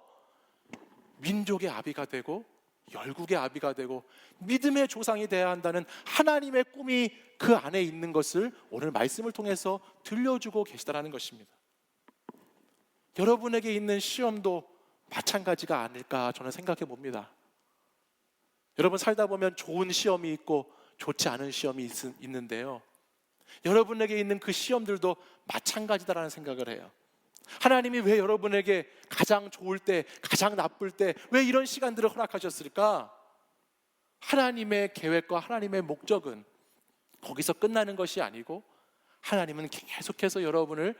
민족의 아비가 되고 열국의 아비가 되고 믿음의 조상이 되어야 한다는 하나님의 꿈이 그 안에 있는 것을 오늘 말씀을 통해서 들려주고 계시다는 것입니다. 여러분에게 있는 시험도 마찬가지가 아닐까 저는 생각해 봅니다. 여러분 살다 보면 좋은 시험이 있고 좋지 않은 시험이 있는데요, 여러분에게 있는 그 시험들도 마찬가지다라는 생각을 해요. 하나님이 왜 여러분에게 가장 좋을 때, 가장 나쁠 때 왜 이런 시간들을 허락하셨을까? 하나님의 계획과 하나님의 목적은 거기서 끝나는 것이 아니고 하나님은 계속해서 여러분을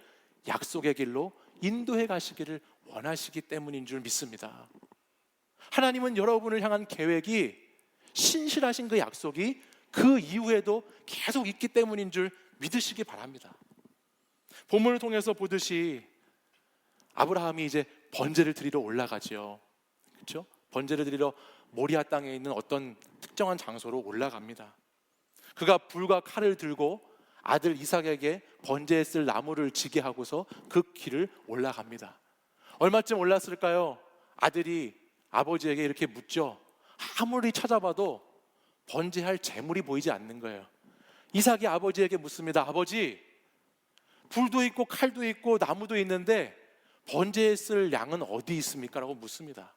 약속의 길로 인도해 가시기를 원하시기 때문인 줄 믿습니다. 하나님은 여러분을 향한 계획이, 신실하신 그 약속이 그 이후에도 계속 있기 때문인 줄 믿으시기 바랍니다. 본문을 통해서 보듯이 아브라함이 이제 번제를 드리러 올라가지요. 그렇죠? 번제를 드리러 모리아 땅에 있는 어떤 특정한 장소로 올라갑니다. 그가 불과 칼을 들고 아들 이삭에게 번제에 쓸 나무를 지게 하고서 그 길을 올라갑니다. 얼마쯤 올랐을까요? 아들이 아버지에게 이렇게 묻죠. 아무리 찾아봐도 번제할 재물이 보이지 않는 거예요. 이삭이 아버지에게 묻습니다. 아버지, 불도 있고 칼도 있고 나무도 있는데 번제에 쓸 양은 어디 있습니까? 라고 묻습니다.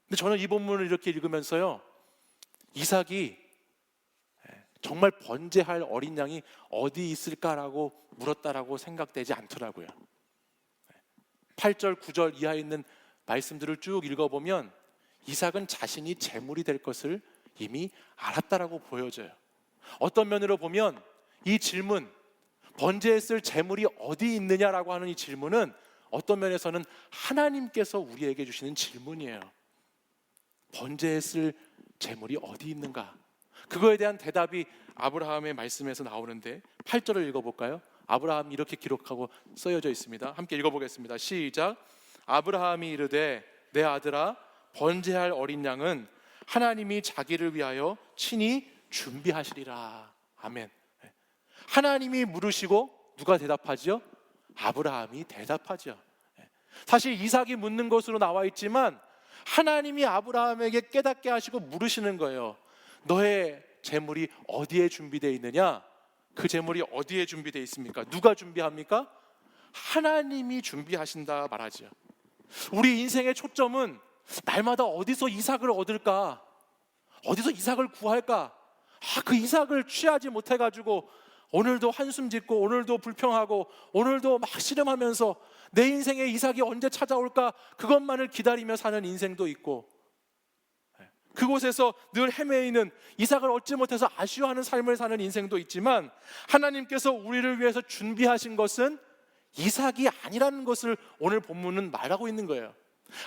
근데 저는 이 본문을 이렇게 읽으면서요, 이삭이 정말 번제할 어린 양이 어디 있을까라고 물었다라고 생각되지 않더라고요. 8절, 9절 이하에 있는 말씀들을 쭉 읽어보면 이삭은 자신이 제물이 될 것을 이미 알았다라고 보여져요. 어떤 면으로 보면 이 질문, 번제에 쓸 제물이 어디 있느냐라고 하는 이 질문은 어떤 면에서는 하나님께서 우리에게 주시는 질문이에요. 번제에 쓸 제물이 어디 있는가? 그거에 대한 대답이 아브라함의 말씀에서 나오는데 8절을 읽어볼까요? 아브라함이 이렇게 기록하고 쓰여져 있습니다. 함께 읽어보겠습니다. 시작. 아브라함이 이르되 내 아들아, 번제할 어린 양은 하나님이 자기를 위하여 친히 준비하시리라. 아멘. 하나님이 물으시고 누가 대답하지요? 아브라함이 대답하죠. 사실 이삭이 묻는 것으로 나와 있지만 하나님이 아브라함에게 깨닫게 하시고 물으시는 거예요. 너의 재물이 어디에 준비되어 있느냐? 그 재물이 어디에 준비되어 있습니까? 누가 준비합니까? 하나님이 준비하신다 말하죠. 우리 인생의 초점은 날마다 어디서 이삭을 얻을까? 어디서 이삭을 구할까? 그 이삭을 취하지 못해가지고 오늘도 한숨 짓고 오늘도 불평하고 오늘도 막 씨름하면서 내 인생에 이삭이 언제 찾아올까? 그것만을 기다리며 사는 인생도 있고, 그곳에서 늘 헤매이는 이삭을 얻지 못해서 아쉬워하는 삶을 사는 인생도 있지만, 하나님께서 우리를 위해서 준비하신 것은 이삭이 아니라는 것을 오늘 본문은 말하고 있는 거예요.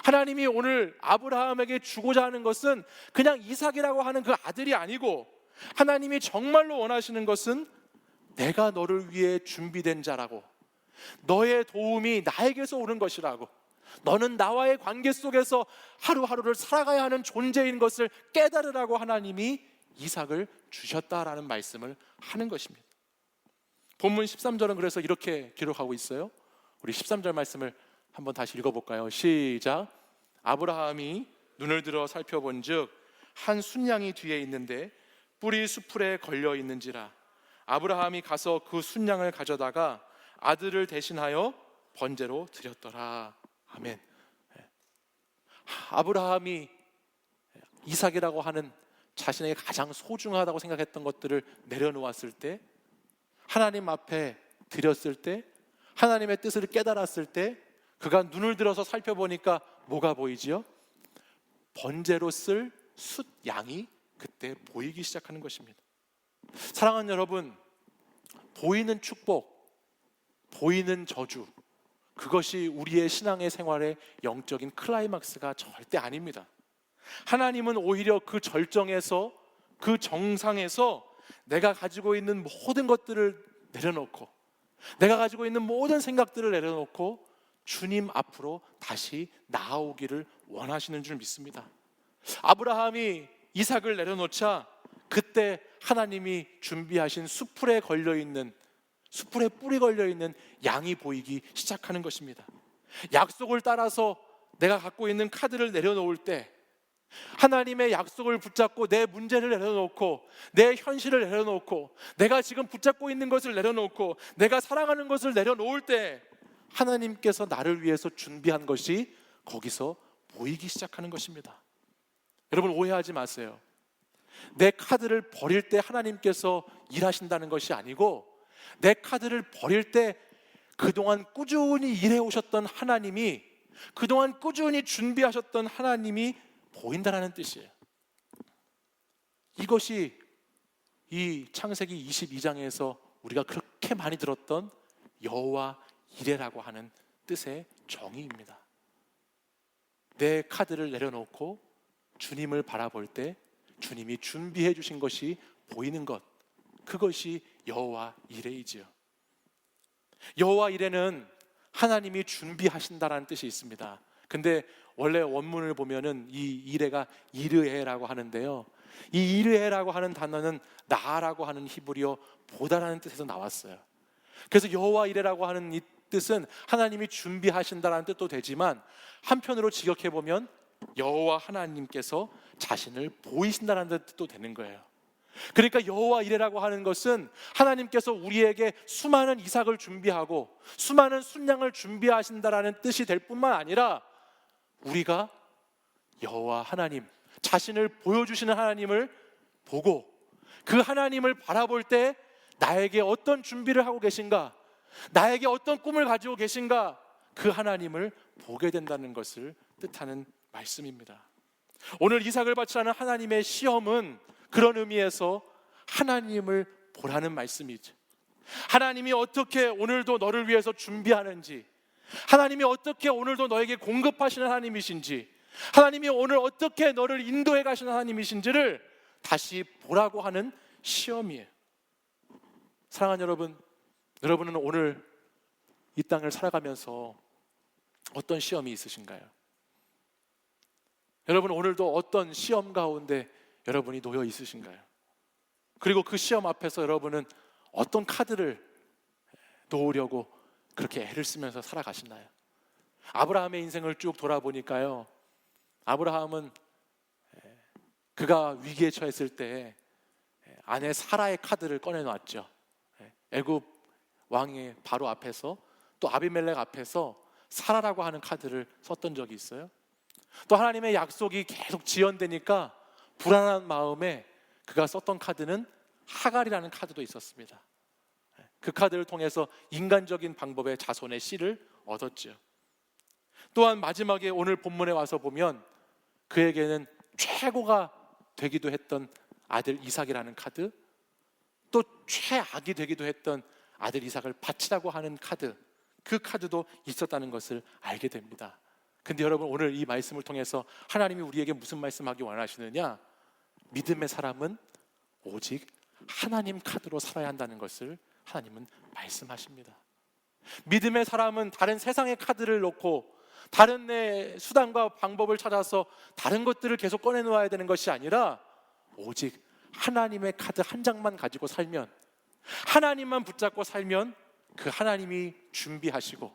하나님이 오늘 아브라함에게 주고자 하는 것은 그냥 이삭이라고 하는 그 아들이 아니고, 하나님이 정말로 원하시는 것은 내가 너를 위해 준비된 자라고, 너의 도움이 나에게서 오는 것이라고, 너는 나와의 관계 속에서 하루하루를 살아가야 하는 존재인 것을 깨달으라고 하나님이 이삭을 주셨다라는 말씀을 하는 것입니다. 본문 13절은 그래서 이렇게 기록하고 있어요. 우리 13절 말씀을 한번 다시 읽어볼까요? 시작. 아브라함이 눈을 들어 살펴본즉 한 순양이 뒤에 있는데 뿔이 수풀에 걸려 있는지라. 아브라함이 가서 그 순양을 가져다가 아들을 대신하여 번제로 드렸더라. 아멘. 아브라함이 이삭이라고 하는 자신에게 가장 소중하다고 생각했던 것들을 내려놓았을 때, 하나님 앞에 드렸을 때, 하나님의 뜻을 깨달았을 때 그가 눈을 들어서 살펴보니까 뭐가 보이지요? 번제로 쓸 숫양이 그때 보이기 시작하는 것입니다. 사랑하는 여러분, 보이는 축복, 보이는 저주, 그것이 우리의 신앙의 생활의 영적인 클라이막스가 절대 아닙니다. 하나님은 오히려 그 절정에서, 그 정상에서 내가 가지고 있는 모든 것들을 내려놓고, 내가 가지고 있는 모든 생각들을 내려놓고 주님 앞으로 다시 나아오기를 원하시는 줄 믿습니다. 아브라함이 이삭을 내려놓자 그때 하나님이 준비하신 수풀에 걸려있는, 수풀에 뿔이 걸려있는 양이 보이기 시작하는 것입니다. 약속을 따라서 내가 갖고 있는 카드를 내려놓을 때, 하나님의 약속을 붙잡고 내 문제를 내려놓고, 내 현실을 내려놓고, 내가 지금 붙잡고 있는 것을 내려놓고, 내가 사랑하는 것을 내려놓을 때 하나님께서 나를 위해서 준비한 것이 거기서 보이기 시작하는 것입니다. 여러분, 오해하지 마세요. 내 카드를 버릴 때 하나님께서 일하신다는 것이 아니고, 내 카드를 버릴 때 그동안 꾸준히 일해 오셨던 하나님이, 그동안 꾸준히 준비하셨던 하나님이 보인다라는 뜻이에요. 이것이 이 창세기 22장에서 우리가 그렇게 많이 들었던 여호와 이레라고 하는 뜻의 정의입니다. 내 카드를 내려놓고 주님을 바라볼 때 주님이 준비해 주신 것이 보이는 것, 그것이 여호와 이레이지요. 여호와 이레는 하나님이 준비하신다라는 뜻이 있습니다. 근데 원래 원문을 보면은 이 이레가 이르해라고 하는데요, 이 이르해라고 하는 단어는 나라고 하는 히브리어 보다라는 뜻에서 나왔어요. 그래서 여호와 이레라고 하는 이 뜻은 하나님이 준비하신다라는 뜻도 되지만, 한편으로 직역해 보면 여호와 하나님께서 자신을 보이신다라는 뜻도 되는 거예요. 그러니까 여호와 이레라고 하는 것은 하나님께서 우리에게 수많은 이삭을 준비하고 수많은 순양을 준비하신다라는 뜻이 될 뿐만 아니라, 우리가 여호와 하나님, 자신을 보여주시는 하나님을 보고 그 하나님을 바라볼 때 나에게 어떤 준비를 하고 계신가, 나에게 어떤 꿈을 가지고 계신가, 그 하나님을 보게 된다는 것을 뜻하는 말씀입니다. 오늘 이삭을 바치라는 하나님의 시험은 그런 의미에서 하나님을 보라는 말씀이죠. 하나님이 어떻게 오늘도 너를 위해서 준비하는지, 하나님이 어떻게 오늘도 너에게 공급하시는 하나님이신지, 하나님이 오늘 어떻게 너를 인도해 가시는 하나님이신지를 다시 보라고 하는 시험이에요. 사랑하는 여러분, 여러분은 오늘 이 땅을 살아가면서 어떤 시험이 있으신가요? 여러분, 오늘도 어떤 시험 가운데 여러분이 놓여 있으신가요? 그리고 그 시험 앞에서 여러분은 어떤 카드를 놓으려고 그렇게 애를 쓰면서 살아가시나요? 아브라함의 인생을 쭉 돌아보니까요, 아브라함은 그가 위기에 처했을 때 아내 사라의 카드를 꺼내놨죠. 애굽 왕의 바로 앞에서, 또 아비멜렉 앞에서 사라라고 하는 카드를 썼던 적이 있어요. 또 하나님의 약속이 계속 지연되니까 불안한 마음에 그가 썼던 카드는 하갈이라는 카드도 있었습니다. 그 카드를 통해서 인간적인 방법의 자손의 씨를 얻었죠. 또한 마지막에 오늘 본문에 와서 보면 그에게는 최고가 되기도 했던 아들 이삭이라는 카드, 또 최악이 되기도 했던 아들 이삭을 바치라고 하는 카드, 그 카드도 있었다는 것을 알게 됩니다. 근데 여러분, 오늘 이 말씀을 통해서 하나님이 우리에게 무슨 말씀하기 원하시느냐? 믿음의 사람은 오직 하나님 카드로 살아야 한다는 것을 하나님은 말씀하십니다. 믿음의 사람은 다른 세상의 카드를 놓고 다른 내 수단과 방법을 찾아서 다른 것들을 계속 꺼내놓아야 되는 것이 아니라 오직 하나님의 카드 한 장만 가지고 살면, 하나님만 붙잡고 살면 그 하나님이 준비하시고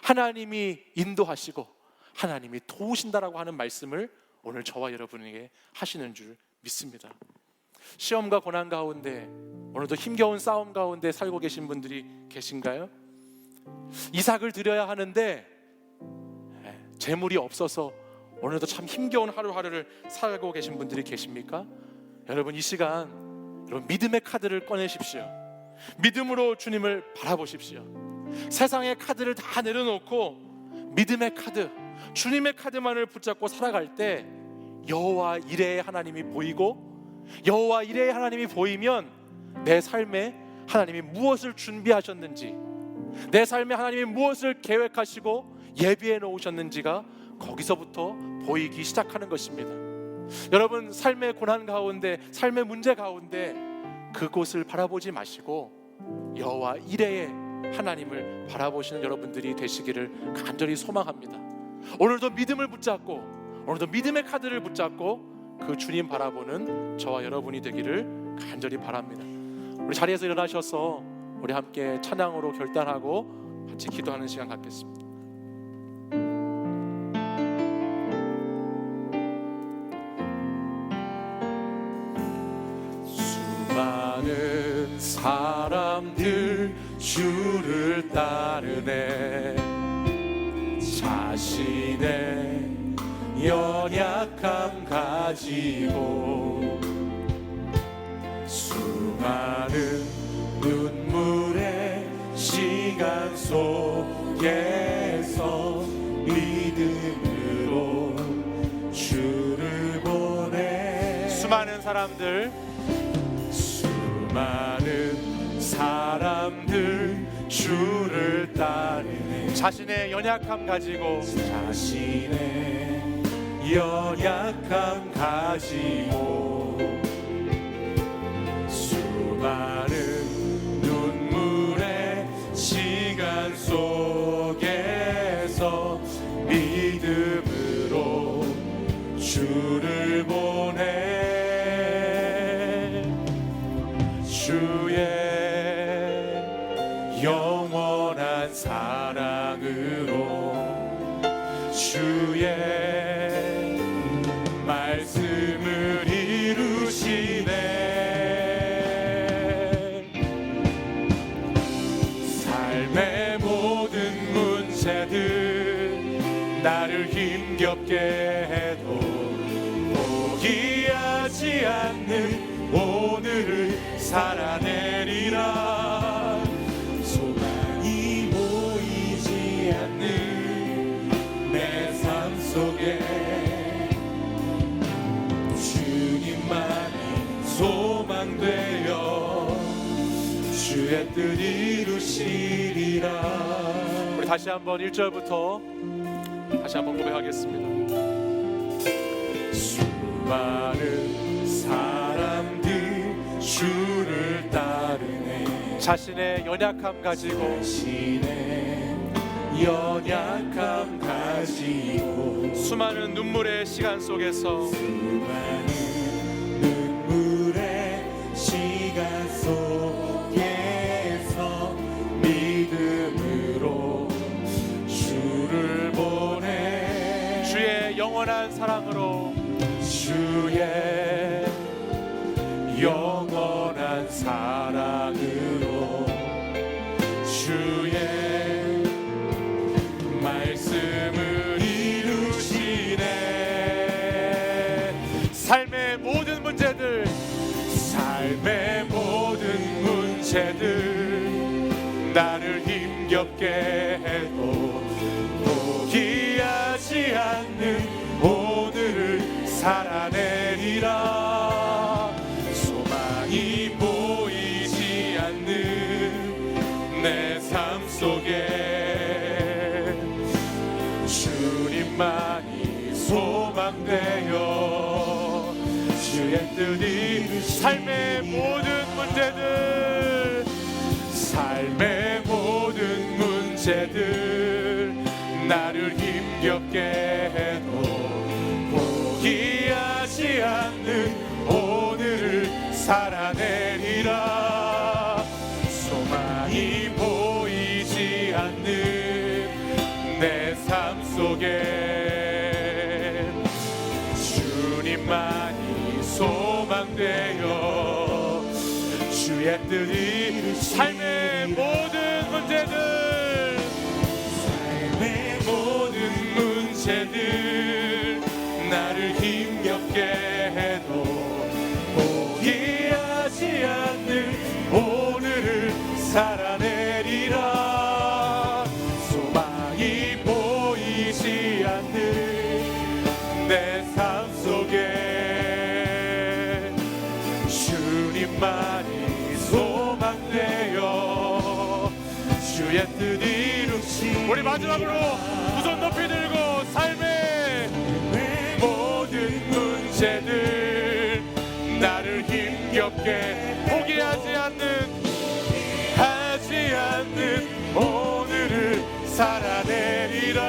하나님이 인도하시고 하나님이 도우신다라고 하는 말씀을 오늘 저와 여러분에게 하시는 줄 믿습니다. 시험과 고난 가운데 오늘도 힘겨운 싸움 가운데 살고 계신 분들이 계신가요? 이삭을 드려야 하는데 재물이 없어서 오늘도 참 힘겨운 하루하루를 살고 계신 분들이 계십니까? 여러분, 이 시간 여러분 믿음의 카드를 꺼내십시오. 믿음으로 주님을 바라보십시오. 세상의 카드를 다 내려놓고 믿음의 카드, 주님의 카드만을 붙잡고 살아갈 때 여호와 이레의 하나님이 보이고, 여호와 이레의 하나님이 보이면 내 삶에 하나님이 무엇을 준비하셨는지, 내 삶에 하나님이 무엇을 계획하시고 예비해 놓으셨는지가 거기서부터 보이기 시작하는 것입니다. 여러분, 삶의 고난 가운데, 삶의 문제 가운데 그곳을 바라보지 마시고 여호와 이레의 하나님을 바라보시는 여러분들이 되시기를 간절히 소망합니다. 오늘도 믿음을 붙잡고, 오늘도 믿음의 카드를 붙잡고 그 주님 바라보는 저와 여러분이 되기를 간절히 바랍니다. 우리 자리에서 일어나셔서 우리 함께 찬양으로 결단하고 같이 기도하는 시간 갖겠습니다. 수많은 사람들 주를 따르네. 자신의 연약함 가지고 수많은 눈물의 시간 속에서 믿음으로 주를 보내. 수많은 사람들 주를 따르네. 자신의 연약함 가지고, 자신의 연약함 가지고 수많은 눈물의 시간 속에서 믿음으로 주를 보내. 주의 영원한 사랑으로 주의 말씀을 이루시네. 삶의 모든 문제들 나를 힘겹게 해도 포기하지 않는 오늘을 살아내리라. 소망이 보이지 않는 내 삶 속에 주님만이 소망되어 주의 뜻 이루시리라. 우리 다시 한번 1절부터 다시 한번 고백하겠습니다. 수많은 사람들 주를 따르네. 자신의 연약함 가지고, 자신의 연약함 가지고 수많은 눈물의 시간 속에서, 수많은 눈물의 시간 속에서 믿음으로 주를 보내. 주의 영원한 사랑으로, 주의 영원한 사랑으로 주의 말씀을 이루시네. 삶의 모든 문제들, 삶의 모든 문제들 나를 힘겹게 해도 포기하지 않는 오늘을 살아내리라. 소망이 보이지 않는 내 삶 속에 주님만이 소망되어 주의 뜻이. 삶의 모든 문제들, 삶의 모든 문제들 나를 힘겹게 해도 포기하지 않는 오늘을 살아내리라. 소망이 보이지 않는 내 삶 속에 주님만이 소망되어 주의 뜻이 삶의 모든 문제들 나를 힘겹게 해도 포기하지 않는 오늘을 살아내리라. 소망이 보이지 않는 내 삶 속에 주님만이 소망되어 주의 뜻 이루시. 우리 마지막으로 두 손 높이 들고 삶의 모든 문제들 나를 힘겹게 포기하지 않는 오늘을 살아내리라.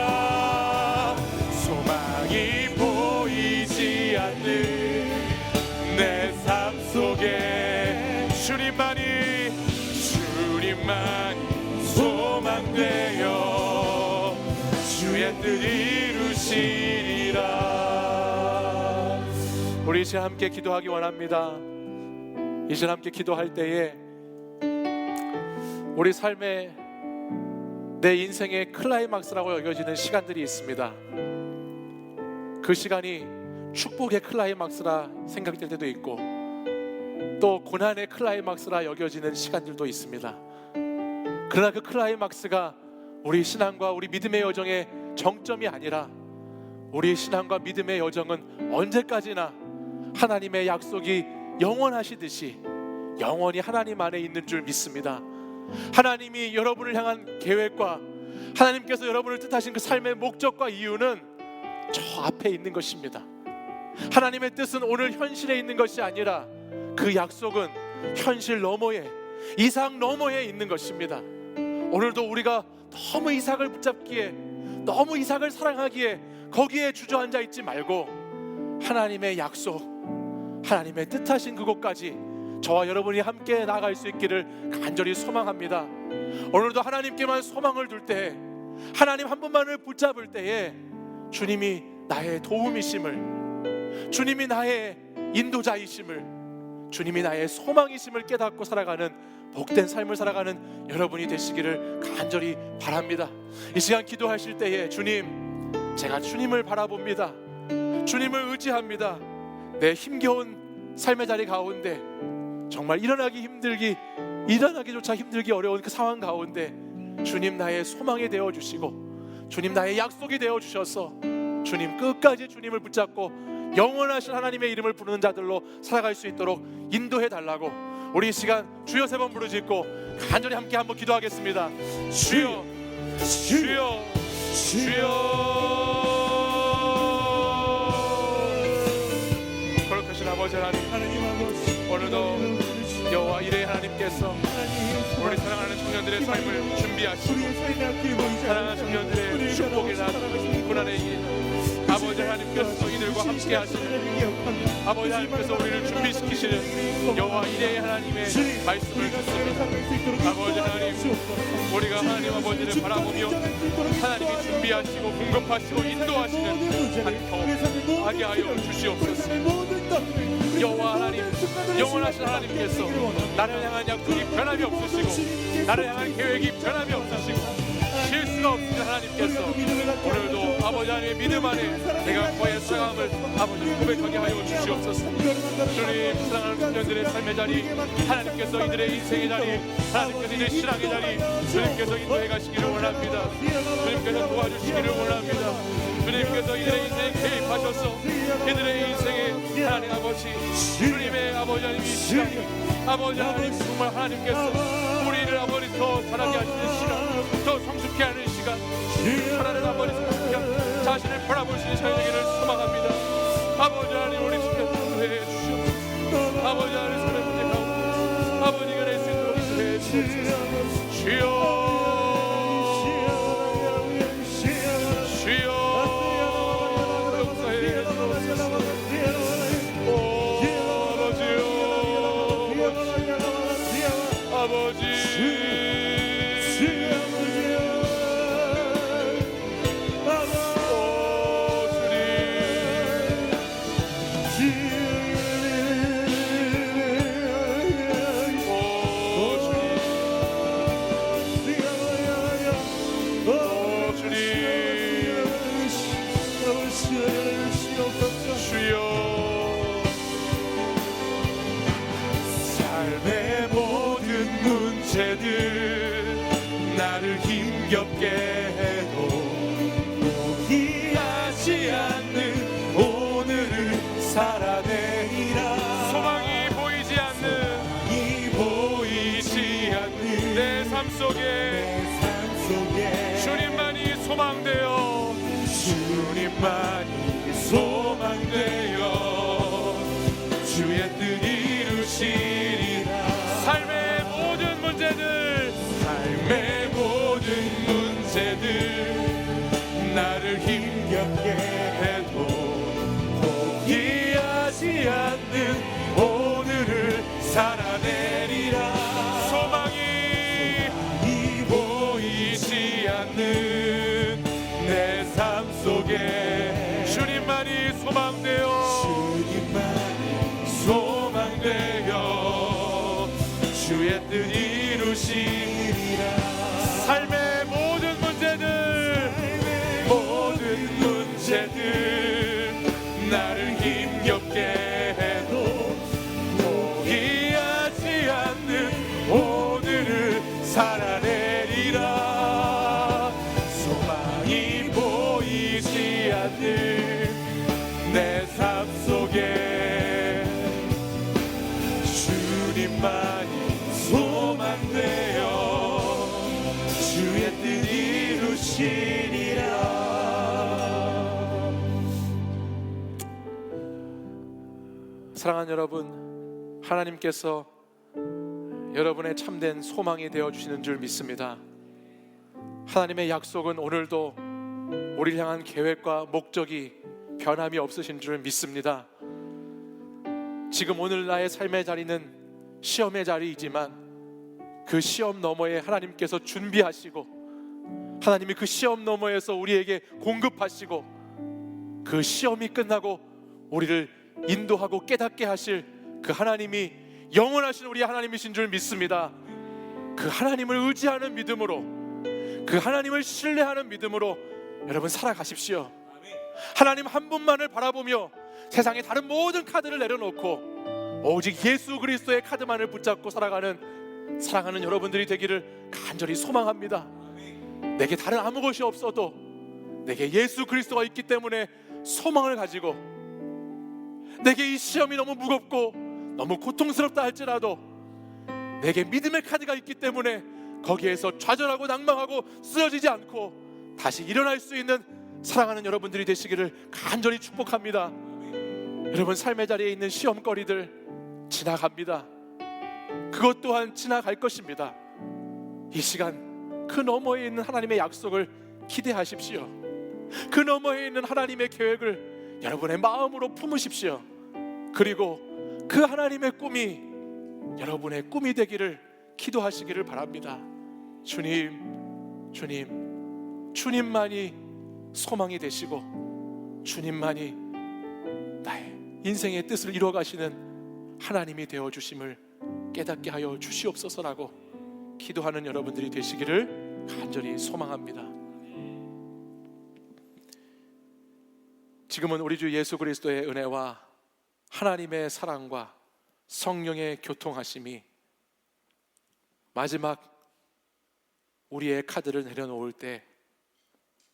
소망이 보이지 않는 내 삶 속에 주님만이 소망되어 주의 뜻 이루시리라. 우리 이제 함께 기도하기 원합니다. 이제 함께 기도할 때에 우리 삶의 내 인생의 클라이막스라고 여겨지는 시간들이 있습니다. 그 시간이 축복의 클라이막스라 생각될 때도 있고 또 고난의 클라이막스라 여겨지는 시간들도 있습니다. 그러나 그 클라이막스가 우리 신앙과 우리 믿음의 여정의 정점이 아니라 우리 신앙과 믿음의 여정은 언제까지나 하나님의 약속이 영원하시듯이 영원히 하나님 안에 있는 줄 믿습니다. 하나님이 여러분을 향한 계획과 하나님께서 여러분을 뜻하신 그 삶의 목적과 이유는 저 앞에 있는 것입니다. 하나님의 뜻은 오늘 현실에 있는 것이 아니라 그 약속은 현실 너머에, 이상 너머에 있는 것입니다. 오늘도 우리가 너무 이삭을 붙잡기에, 너무 이삭을 사랑하기에 거기에 주저앉아 있지 말고 하나님의 약속, 하나님의 뜻하신 그곳까지 저와 여러분이 함께 나아갈 수 있기를 간절히 소망합니다. 오늘도 하나님께만 소망을 둘 때, 하나님 한 분만을 붙잡을 때에 주님이 나의 도움이심을, 주님이 나의 인도자이심을, 주님이 나의 소망이심을 깨닫고 살아가는 복된 삶을 살아가는 여러분이 되시기를 간절히 바랍니다. 이 시간 기도하실 때에 주님, 제가 주님을 바라봅니다. 주님을 의지합니다. 내 힘겨운 삶의 자리 가운데 정말 일어나기조차 힘들기 어려운 그 상황 가운데 주님 나의 소망이 되어주시고 주님 나의 약속이 되어주셔서 주님 끝까지 주님을 붙잡고 영원하신 하나님의 이름을 부르는 자들로 살아갈 수 있도록 인도해 달라고 우리 이 시간 주여 3번 부르짖고 간절히 함께 한번 기도하겠습니다. 주여, 주여, 주여. 거룩하신 아버지 하나님, 오늘도 여호와 이레 하나님께서 우리 사랑하는 청년들의 삶을 준비하시고 사랑하는 청년들의 축복의 날, 고난의 일, 아버지 하나님께서 이들과 함께 하시는 아버지 하나님께서 우리를 준비시키시는 여호와 이레 하나님의 말씀을 듣습니다. 아버지 하나님, 우리가 하나님 아버지를 바라보며 하나님이 준비하시고 공급하시고 인도하시는 한 경험 하게 하여 주시옵소서. 여호와 하나님, 영원하신 하나님께서 나를 향한 약속이 변함이 없으시고 나를 향한 계획이 변함이 없으시고 실수가 없으신 하나님께서 오늘도 아버지 하나님의 믿음 안에 내가 거의 살아감을 아버지 고백하게 하여 주시옵소서. 주님, 사랑하는 청년들의 삶의 자리, 하나님께서 이들의 인생의 자리, 하나님께서 이들의 신앙의 자리, 주님께서 인도해 가시기를 원합니다. 주님께서 도와주시기를 원합니다. 주님께서 이들의 인생에 개입하셔서 이들의 인생에 하나님 아버지, 주님의 아버지 하나님이 시간이 아버지 하나님 정말 하나님께서 우리를 아버지 더 자라게 하시는 시간, 더 성숙해 하는 시간, 하나님 아버지 성숙한 자신을 바라볼 수 있는 시간이 되기를 소망합니다. 아버지 하나님, 우리 주님 인도해 주시옵소서. 아버지 하나님 삶의 문제 가운데 아버지가 낼 수 있도록 인도해 주옵소서. 주여, 주여, 역사해 주옵소서. 오 아버지요, 주시옵소서. 주여 삶의 모든 문제들 나를 힘겹게 해도 포기하지 않는 오늘을 살아내리라. 소망이 보이지 않는 내 삶 속에 주님만이 소망되어 주의 뜻 이루시리라. 삶의 모든 문제들 나를 힘겹게 해도 포기하지 않는 오늘을 살아내리라. 소망이 보이지 않는 내 삶 속에 주님만이 소망되어 주의 뜻 이루시리라. 삶의 모든 문제들 나를 힘겹게 해도 포기하지 않는 오늘을 살아내리라. 소망이 보이지 않는 내 삶 속에 주님만이 소망되어 주의 뜻 이루시리라. 사랑하는 여러분, 하나님께서 여러분의 참된 소망이 되어주시는 줄 믿습니다. 하나님의 약속은 오늘도 우리를 향한 계획과 목적이 변함이 없으신 줄 믿습니다. 지금 오늘 나의 삶의 자리는 시험의 자리이지만 그 시험 너머에 하나님께서 준비하시고 하나님이 그 시험 너머에서 우리에게 공급하시고 그 시험이 끝나고 우리를 인도하고 깨닫게 하실 그 하나님이 영원하신 우리 하나님이신 줄 믿습니다. 그 하나님을 의지하는 믿음으로, 그 하나님을 신뢰하는 믿음으로 여러분 살아가십시오. 하나님 한 분만을 바라보며 세상의 다른 모든 카드를 내려놓고 오직 예수 그리스도의 카드만을 붙잡고 살아가는 사랑하는 여러분들이 되기를 간절히 소망합니다. 내게 다른 아무 것이 없어도 내게 예수 그리스도가 있기 때문에 소망을 가지고, 내게 이 시험이 너무 무겁고 너무 고통스럽다 할지라도 내게 믿음의 카드가 있기 때문에 거기에서 좌절하고 낭망하고 쓰러지지 않고 다시 일어날 수 있는 사랑하는 여러분들이 되시기를 간절히 축복합니다. 여러분 삶의 자리에 있는 시험거리들 지나갑니다. 그것 또한 지나갈 것입니다. 이 시간 그 너머에 있는 하나님의 약속을 기대하십시오. 그 너머에 있는 하나님의 계획을 여러분의 마음으로 품으십시오. 그리고 그 하나님의 꿈이 여러분의 꿈이 되기를 기도하시기를 바랍니다. 주님만이 소망이 되시고 주님만이 나의 인생의 뜻을 이루어가시는 하나님이 되어주심을 깨닫게 하여 주시옵소서라고 기도하는 여러분들이 되시기를 간절히 소망합니다. 지금은 우리 주 예수 그리스도의 은혜와 하나님의 사랑과 성령의 교통하심이 마지막 우리의 카드를 내려놓을 때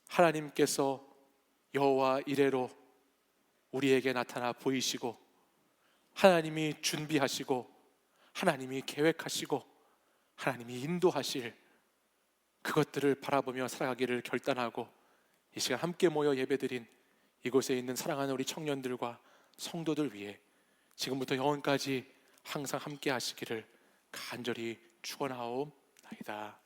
하나님께서 여호와 이레로 우리에게 나타나 보이시고 하나님이 준비하시고 하나님이 계획하시고 하나님이 인도하실 그것들을 바라보며 살아가기를 결단하고 이 시간 함께 모여 예배드린 이곳에 있는 사랑하는 우리 청년들과 성도들 위해 지금부터 영원까지 항상 함께 하시기를 간절히 축원하옵나이다.